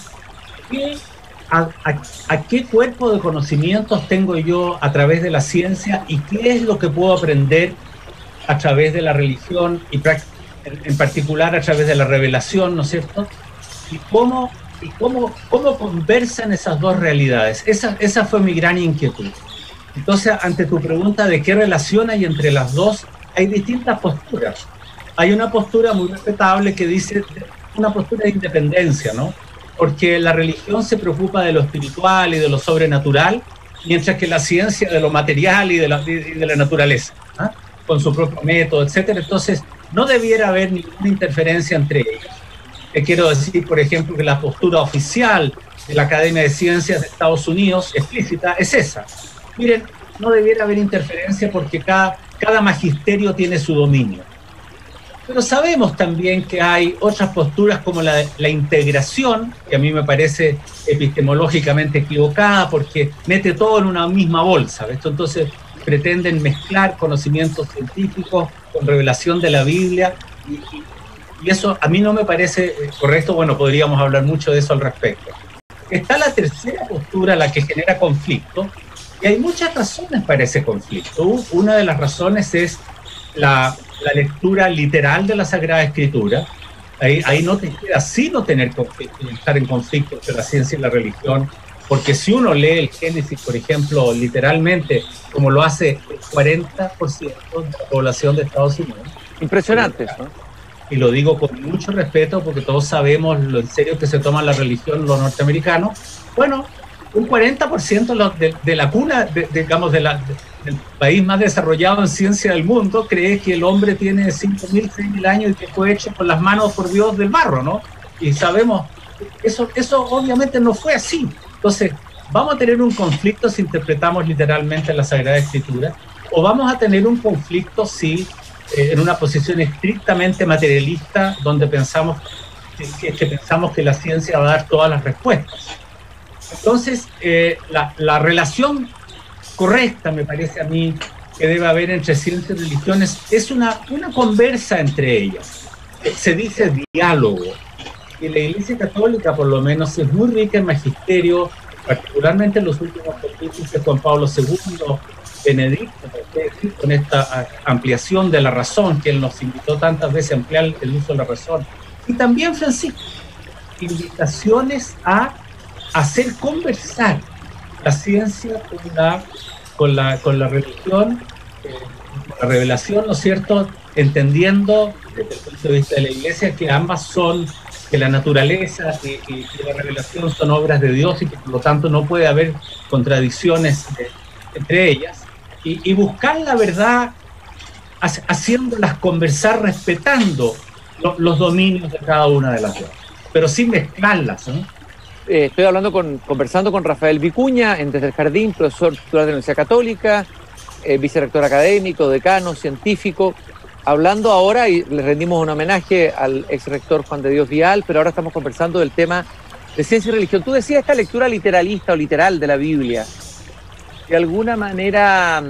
Speaker 3: a qué cuerpo de conocimientos tengo yo a través de la ciencia y qué es lo que puedo aprender a través de la religión y en particular a través de la revelación, ¿no es cierto? Y cómo conversan esas dos realidades. Esa fue mi gran inquietud. Entonces, ante tu pregunta de qué relación hay entre las dos, hay distintas posturas. Hay una postura muy respetable que dice una postura de independencia, ¿no? Porque la religión se preocupa de lo espiritual y de lo sobrenatural, mientras que la ciencia de lo material y de la naturaleza, ¿eh? Con su propio método, etcétera. Entonces, no debiera haber ninguna interferencia entre ellas. Quiero decir, por ejemplo, que la postura oficial de la Academia de Ciencias de Estados Unidos, explícita, es esa. Miren, no debiera haber interferencia porque cada magisterio tiene su dominio. Pero sabemos también que hay otras posturas como la integración, que a mí me parece epistemológicamente equivocada porque mete todo en una misma bolsa, ¿ves? Entonces pretenden mezclar conocimientos científicos con revelación de la Biblia y eso a mí no me parece correcto. Bueno, podríamos hablar mucho de eso al respecto. Está la tercera postura, la que genera conflicto, y hay muchas razones para ese conflicto. Una de las razones es la lectura literal de la Sagrada Escritura. Ahí no te queda sino tener conflicto, estar en conflicto entre la ciencia y la religión, porque si uno lee el Génesis, por ejemplo, literalmente, como lo hace el 40% de la población de Estados Unidos.
Speaker 2: Impresionante, ¿no?
Speaker 3: Y lo digo con mucho respeto porque todos sabemos lo en serio que se toma la religión los norteamericanos. Bueno, un 40% de la cuna, digamos, del país más desarrollado en ciencia del mundo, cree que el hombre tiene 5.000, 6.000 años y que fue hecho con las manos por Dios del barro, ¿no? Y sabemos, eso obviamente no fue así. Entonces, vamos a tener un conflicto si interpretamos literalmente la Sagrada Escritura, o vamos a tener un conflicto si en una posición estrictamente materialista, donde pensamos que la ciencia va a dar todas las respuestas. Entonces, la relación correcta, me parece a mí, que debe haber entre ciencia y religiones, es una conversa entre ellas. Se dice diálogo. Y la Iglesia Católica, por lo menos, es muy rica en magisterio, particularmente en los últimos pontífices, Juan Pablo II, Benedicto, con esta ampliación de la razón, que él nos invitó tantas veces a ampliar el uso de la razón. Y también Francisco, invitaciones a hacer conversar la ciencia con la religión, la revelación, ¿no es cierto?, entendiendo desde el punto de vista de la Iglesia que ambas son, que la naturaleza y la revelación son obras de Dios y que por lo tanto no puede haber contradicciones entre ellas, y buscar la verdad haciéndolas conversar, respetando los dominios de cada una de las dos, pero sin mezclarlas, ¿no?
Speaker 2: Estoy conversando con Rafael Vicuña, Desde el Jardín, profesor titular de la Universidad Católica, vicerrector académico, decano, científico, hablando ahora, y le rendimos un homenaje al exrector Juan de Dios Vial, pero ahora estamos conversando del tema de ciencia y religión. Tú decías esta lectura literalista o literal de la Biblia. De alguna manera,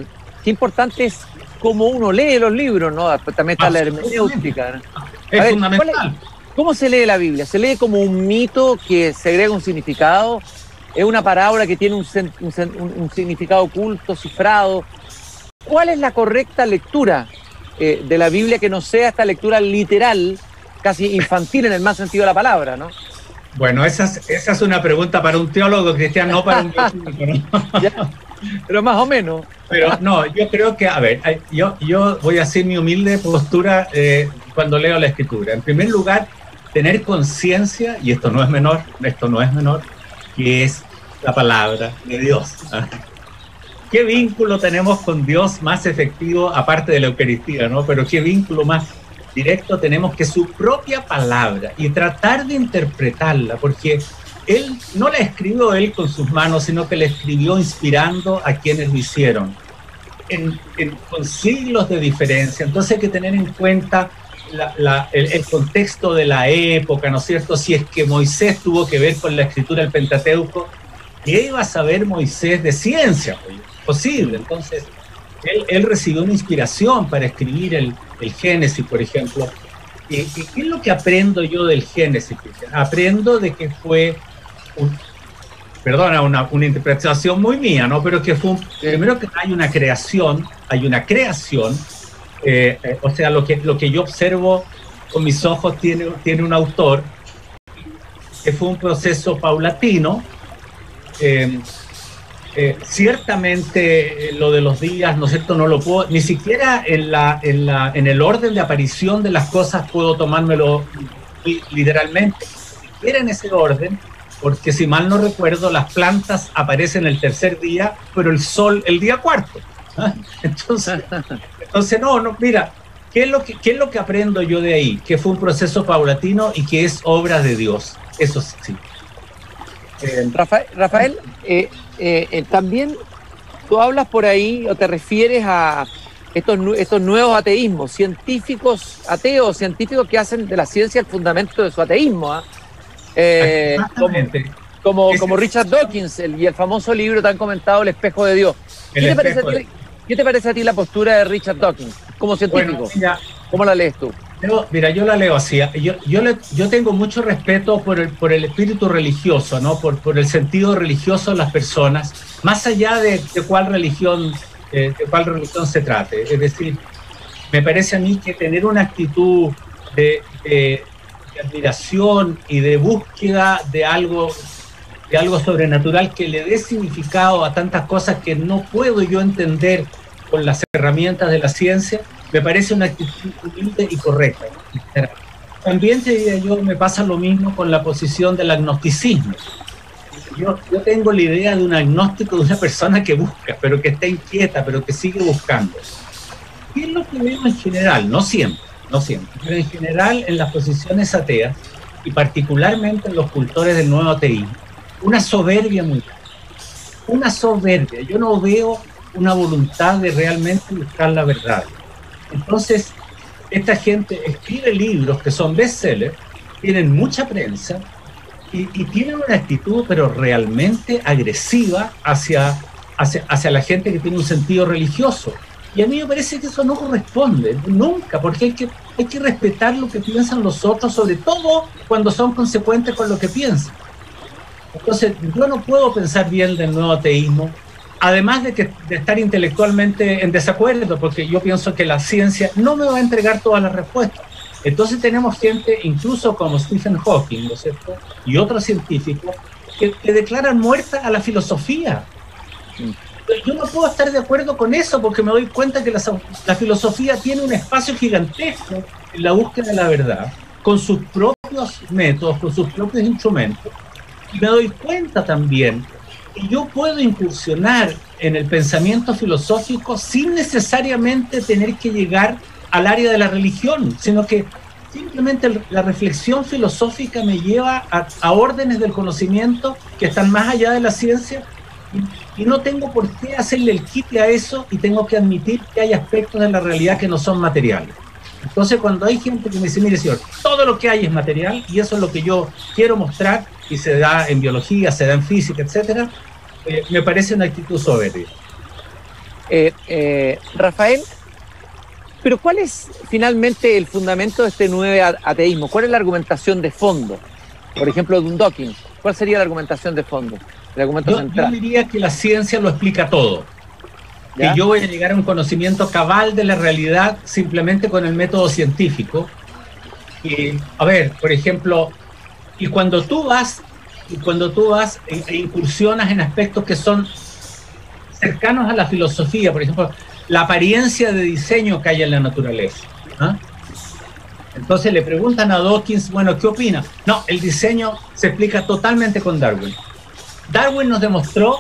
Speaker 2: qué importante es cómo uno lee los libros, ¿no? También está la hermenéutica, ¿no?
Speaker 3: Es fundamental.
Speaker 2: ¿Cómo se lee la Biblia? ¿Se lee como un mito que se agrega un significado? ¿Es una parábola que tiene un significado oculto, cifrado? ¿Cuál es la correcta lectura de la Biblia que no sea esta lectura literal, casi infantil en el más sentido de la palabra, ¿no?
Speaker 3: Bueno, esa es una pregunta para un teólogo, Cristian, no para un bioquímico, ¿no?
Speaker 2: Ya, pero más o menos.
Speaker 3: Pero no, yo creo que, a ver, yo voy a hacer mi humilde postura cuando leo la Escritura. En primer lugar, tener conciencia, y esto no es menor, que es la palabra de Dios. ¿Qué vínculo tenemos con Dios más efectivo, aparte de la Eucaristía, ¿no? Pero qué vínculo más directo tenemos que su propia palabra, y tratar de interpretarla, porque él no la escribió él con sus manos, sino que la escribió inspirando a quienes lo hicieron, con siglos de diferencia. Entonces hay que tener en cuenta el contexto de la época, ¿no es cierto? Si es que Moisés tuvo que ver con la escritura del Pentateuco, ¿qué iba a saber Moisés de ciencia? Posible. Entonces, él recibió una inspiración para escribir el Génesis, por ejemplo. ¿Y qué es lo que aprendo yo del Génesis? Aprendo de que fue perdona, una interpretación muy mía, ¿no? Pero que fue primero que hay una creación, o sea, lo que yo observo con mis ojos tiene un autor, que fue un proceso paulatino. Ciertamente lo de los días, ¿no es cierto? No lo puedo, ni siquiera en el orden de aparición de las cosas puedo tomármelo literalmente, ni siquiera en ese orden, porque si mal no recuerdo, las plantas aparecen el tercer día, pero el sol el día cuarto. ¿Ah? Entonces no, mira, ¿qué es lo que aprendo yo de ahí? Que fue un proceso paulatino y que es obra de Dios, eso sí.
Speaker 2: Rafael, también tú hablas por ahí o te refieres a estos nuevos ateísmos, científicos ateos, científicos que hacen de la ciencia el fundamento de su ateísmo, ¿eh? Como Richard Dawkins y el famoso libro tan comentado El espejo de Dios. ¿Qué te parece a ti la postura de Richard Dawkins como científico? Bueno, mira, ¿cómo la lees tú?
Speaker 3: Yo la leo así. Yo tengo mucho respeto por el espíritu religioso, ¿no? Por el sentido religioso de las personas, más allá de cuál religión se trate. Es decir, me parece a mí que tener una actitud de admiración y de búsqueda de algo sobrenatural que le dé significado a tantas cosas que no puedo yo entender con las herramientas de la ciencia, me parece una actitud humilde y correcta. También te diría yo, me pasa lo mismo con la posición del agnosticismo. Yo tengo la idea de un agnóstico, de una persona que busca, pero que está inquieta, pero que sigue buscando. ¿Qué es lo que veo en general? No siempre, pero en general en las posiciones ateas, y particularmente en los cultores del nuevo ateísmo, una soberbia muy grande. Una soberbia. Yo no veo una voluntad de realmente buscar la verdad. Entonces, esta gente escribe libros que son bestsellers, tienen mucha prensa y tienen una actitud, pero realmente agresiva hacia la gente que tiene un sentido religioso. Y a mí me parece que eso no corresponde, nunca, porque hay que respetar lo que piensan los otros, sobre todo cuando son consecuentes con lo que piensan. Entonces, yo no puedo pensar bien del nuevo ateísmo, además de estar intelectualmente en desacuerdo, porque yo pienso que la ciencia no me va a entregar todas las respuestas. Entonces tenemos gente, incluso como Stephen Hawking, ¿no es cierto?, y otros científicos, que declaran muerta a la filosofía. Yo no puedo estar de acuerdo con eso, porque me doy cuenta que la filosofía tiene un espacio gigantesco en la búsqueda de la verdad, con sus propios métodos, con sus propios instrumentos. Y me doy cuenta también que yo puedo incursionar en el pensamiento filosófico sin necesariamente tener que llegar al área de la religión, sino que simplemente la reflexión filosófica me lleva a órdenes del conocimiento que están más allá de la ciencia, y no tengo por qué hacerle el quite a eso, y tengo que admitir que hay aspectos de la realidad que no son materiales. Entonces, cuando hay gente que me dice, mire señor, todo lo que hay es material, y eso es lo que yo quiero mostrar, y se da en biología, se da en física, etcétera, me parece una actitud soberbia.
Speaker 2: Rafael, pero ¿cuál es finalmente el fundamento de este nuevo ateísmo? ¿Cuál es la argumentación de fondo? Por ejemplo, de un Dawkins, ¿cuál sería la argumentación de fondo? El argumento central.
Speaker 3: Yo diría que la ciencia lo explica todo. ¿Ya? Que yo voy a llegar a un conocimiento cabal de la realidad simplemente con el método científico. Y, a ver, por ejemplo, y cuando tú vas e incursionas en aspectos que son cercanos a la filosofía, por ejemplo, la apariencia de diseño que hay en la naturaleza, ¿ah? Entonces le preguntan a Dawkins, bueno, ¿qué opina? No, el diseño se explica totalmente con Darwin. Darwin nos demostró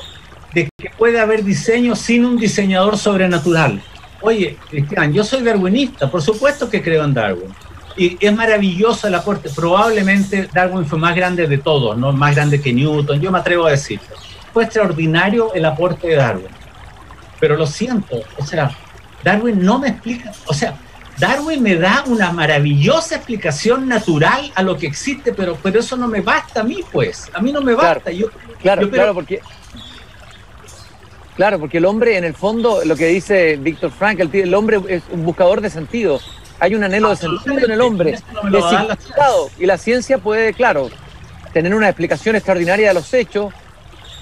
Speaker 3: de que puede haber diseño sin un diseñador sobrenatural. Oye, Cristian, yo soy darwinista, por supuesto que creo en Darwin. Y es maravilloso el aporte. Probablemente Darwin fue más grande de todos, ¿no? Más grande que Newton, yo me atrevo a decirlo. Fue extraordinario el aporte de Darwin. Pero lo siento, o sea, Darwin no me explica, o sea, Darwin me da una maravillosa explicación natural a lo que existe, pero eso no me basta a mí, pues. A mí no me basta.
Speaker 2: Claro, porque el hombre, en el fondo, lo que dice Viktor Frankl, el hombre es un buscador de sentido. Hay un anhelo de sentido en el hombre, de significado, y la ciencia puede, claro, tener una explicación extraordinaria de los hechos,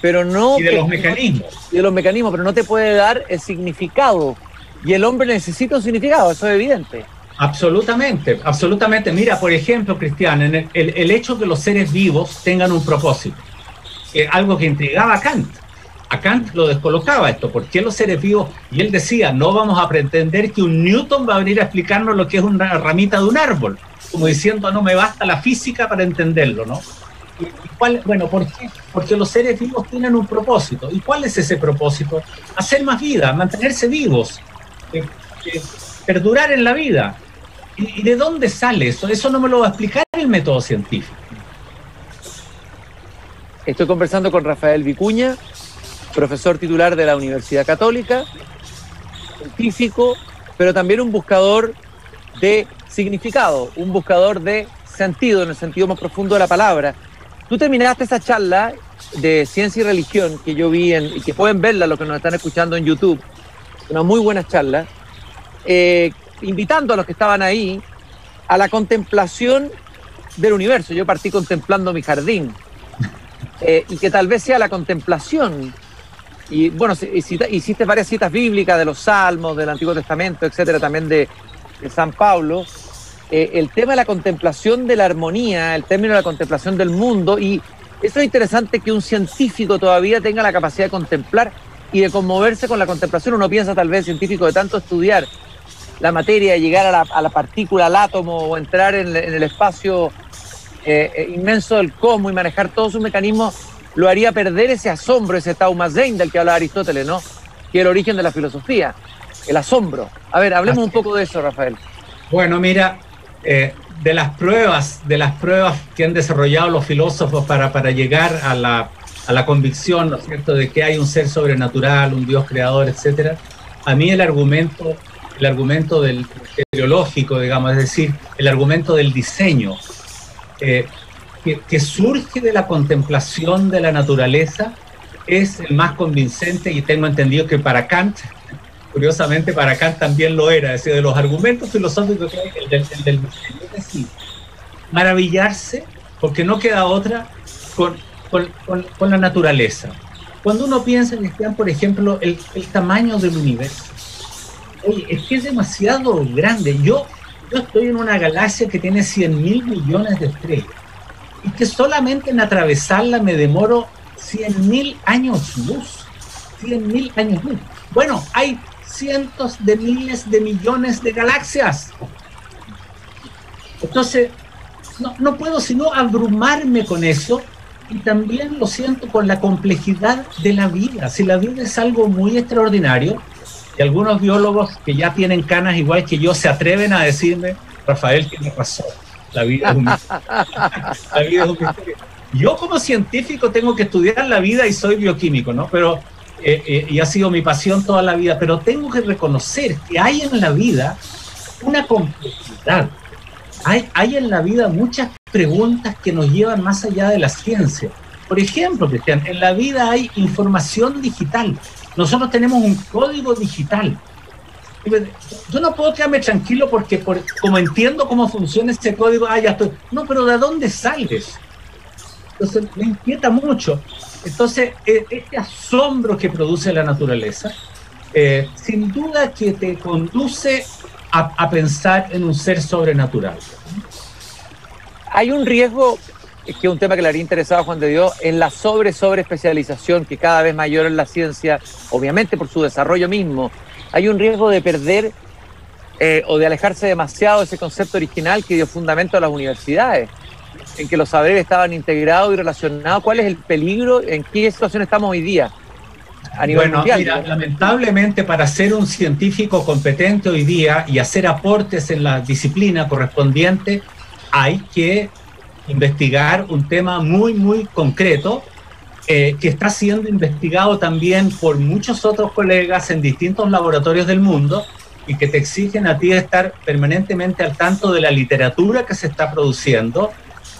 Speaker 2: pero no...
Speaker 3: Y de los mecanismos.
Speaker 2: Y de los mecanismos, pero no te puede dar el significado. Y el hombre necesita un significado, eso es evidente.
Speaker 3: Absolutamente, absolutamente. Mira, por ejemplo, Cristian, el hecho que los seres vivos tengan un propósito, algo que intrigaba a Kant. A Kant lo descolocaba esto. ¿Por qué los seres vivos? Y él decía, no vamos a pretender que un Newton va a venir a explicarnos lo que es una ramita de un árbol. Como diciendo, no me basta la física para entenderlo, ¿no? Bueno, ¿por qué? Porque los seres vivos tienen un propósito. ¿Y cuál es ese propósito? Hacer más vida, mantenerse vivos, perdurar en la vida. ¿Y de dónde sale eso? Eso no me lo va a explicar el método científico.
Speaker 2: Estoy conversando con Rafael Vicuña, profesor titular de la Universidad Católica, científico, pero también un buscador de significado, un buscador de sentido, en el sentido más profundo de la palabra. Tú terminaste esa charla de ciencia y religión que yo vi, y que pueden verla los que nos están escuchando en YouTube, una muy buena charla, invitando a los que estaban ahí a la contemplación del universo. Yo partí contemplando mi jardín, y que tal vez sea la contemplación. Y bueno, hiciste varias citas bíblicas de los Salmos, del Antiguo Testamento, etcétera, también de San Pablo. El tema de la contemplación de la armonía, el término de la contemplación del mundo, y eso es interesante que un científico todavía tenga la capacidad de contemplar y de conmoverse con la contemplación. Uno piensa tal vez, científico, de tanto estudiar la materia, llegar a la partícula, al átomo, o entrar en el espacio inmenso del cosmos y manejar todos sus mecanismos, lo haría perder ese asombro, ese taumazein del que hablaba Aristóteles, ¿no? Que es el origen de la filosofía, el asombro. A ver, hablemos un poco de eso, Rafael.
Speaker 3: Bueno, mira, de las pruebas que han desarrollado los filósofos para llegar a la convicción, ¿no es cierto?, de que hay un ser sobrenatural, un Dios creador, etcétera. A mí el argumento del teleológico, digamos, es decir, el argumento del diseño, que surge de la contemplación de la naturaleza, es el más convincente, y tengo entendido que para Kant, curiosamente para Kant también lo era, es decir, de los argumentos filosóficos que hay, el del diseño. Es decir, maravillarse, porque no queda otra, con la naturaleza. Cuando uno piensa en, por ejemplo, el tamaño del universo, oye, es que es demasiado grande. Yo estoy en una galaxia que tiene 100.000 millones de estrellas, y que solamente en atravesarla me demoro 100.000 años luz. 100.000 años luz. Bueno, hay cientos de miles de millones de galaxias. Entonces, no puedo sino abrumarme con eso, y también lo siento con la complejidad de la vida. Si la vida es algo muy extraordinario, y algunos biólogos que ya tienen canas igual que yo se atreven a decirme, Rafael tiene razón, la vida es un misterio. La vida es un misterio. Yo como científico tengo que estudiar la vida y soy bioquímico, ¿no? Pero y ha sido mi pasión toda la vida, pero tengo que reconocer que hay en la vida una complejidad. Hay en la vida muchas preguntas que nos llevan más allá de la ciencia. Por ejemplo, Cristian, en la vida hay información digital. Nosotros tenemos un código digital. Yo no puedo quedarme tranquilo porque como entiendo cómo funciona ese código, ya estoy. No, pero ¿de dónde sales? Entonces me inquieta mucho. Entonces, este asombro que produce la naturaleza, sin duda que te conduce a pensar en un ser sobrenatural.
Speaker 2: Hay un riesgo, que es un tema que le habría interesado a Juan de Dios, en la sobreespecialización, que cada vez mayor en la ciencia, obviamente por su desarrollo mismo. Hay un riesgo de perder o de alejarse demasiado de ese concepto original que dio fundamento a las universidades, en que los saberes estaban integrados y relacionados. ¿Cuál es el peligro? ¿En qué situación estamos hoy día a nivel mundial?
Speaker 3: Mira, lamentablemente para ser un científico competente hoy día y hacer aportes en la disciplina correspondiente, hay que investigar un tema muy, muy concreto, que está siendo investigado también por muchos otros colegas en distintos laboratorios del mundo, y que te exigen a ti estar permanentemente al tanto de la literatura que se está produciendo.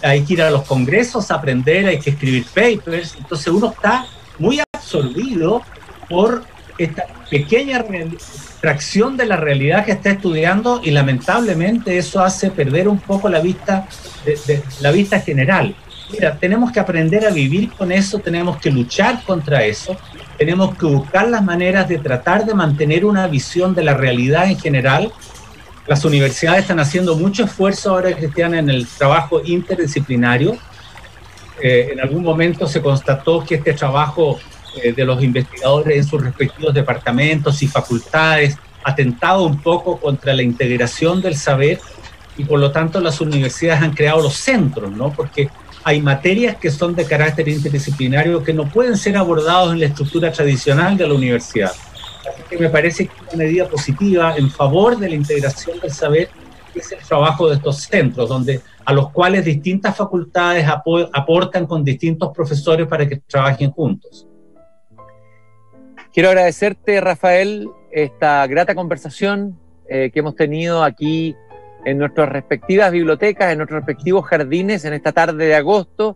Speaker 3: Hay que ir a los congresos a aprender, hay que escribir papers. Entonces uno está muy absorbido por esta pequeña fracción de la realidad que está estudiando, y lamentablemente eso hace perder un poco la vista general. Mira, tenemos que aprender a vivir con eso, tenemos que luchar contra eso, tenemos que buscar las maneras de tratar de mantener una visión de la realidad en general. Las universidades están haciendo mucho esfuerzo ahora, Cristian, en el trabajo interdisciplinario. En algún momento se constató que este trabajo de los investigadores en sus respectivos departamentos y facultades atentaba un poco contra la integración del saber, y por lo tanto las universidades han creado los centros, ¿no? Porque hay materias que son de carácter interdisciplinario que no pueden ser abordados en la estructura tradicional de la universidad. Así que me parece que una medida positiva en favor de la integración del saber es el trabajo de estos centros, a los cuales distintas facultades aportan con distintos profesores para que trabajen juntos.
Speaker 2: Quiero agradecerte, Rafael, esta grata conversación que hemos tenido aquí en nuestras respectivas bibliotecas, en nuestros respectivos jardines, en esta tarde de agosto,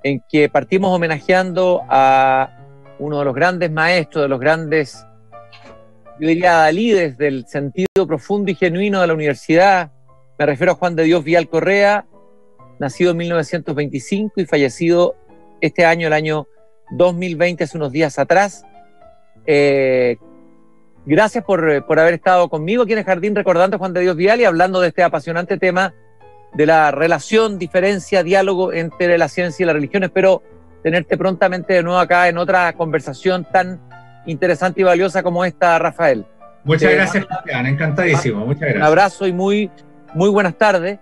Speaker 2: en que partimos homenajeando a uno de los grandes maestros, de los grandes, yo diría, adalides del sentido profundo y genuino de la universidad. Me refiero a Juan de Dios Vial Correa, nacido en 1925 y fallecido este año, el año 2020, hace unos días atrás. Gracias por haber estado conmigo aquí en el jardín recordando a Juan de Dios Vial y hablando de este apasionante tema de la relación, diferencia, diálogo entre la ciencia y la religión. Espero tenerte prontamente de nuevo acá en otra conversación tan interesante y valiosa como esta, Rafael.
Speaker 3: Muchas gracias, Cristian, encantadísimo. Muchas gracias.
Speaker 2: Un abrazo y muy buenas tardes.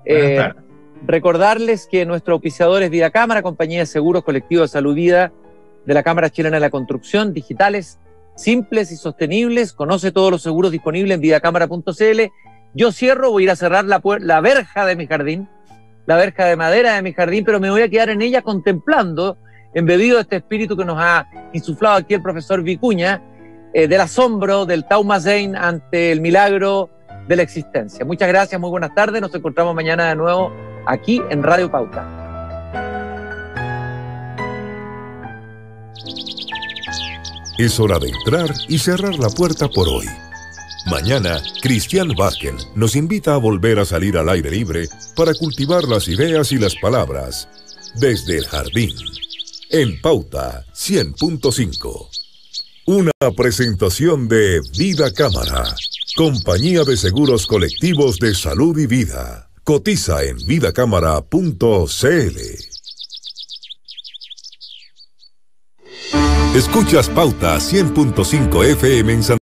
Speaker 3: Buenas tardes.
Speaker 2: Recordarles que nuestro auspiciador es Vida Cámara, compañía de seguros colectivos de salud vida de la Cámara Chilena de la Construcción, digitales, simples y sostenibles. Conoce todos los seguros disponibles en vidacámara.cl. Yo cierro, voy a ir a cerrar la verja de mi jardín, la verja de madera de mi jardín, pero me voy a quedar en ella contemplando, embebido de este espíritu que nos ha insuflado aquí el profesor Vicuña, del asombro del Tauma Zein ante el milagro de la existencia. Muchas gracias, muy buenas tardes, nos encontramos mañana de nuevo aquí en Radio Pauta.
Speaker 1: Es hora de entrar y cerrar la puerta por hoy. Mañana, Christian Barken nos invita a volver a salir al aire libre para cultivar las ideas y las palabras desde el jardín. En Pauta 100.5. Una presentación de Vida Cámara, compañía de seguros colectivos de salud y vida. Cotiza en vidacámara.cl. Escuchas Pauta 100.5 FM en San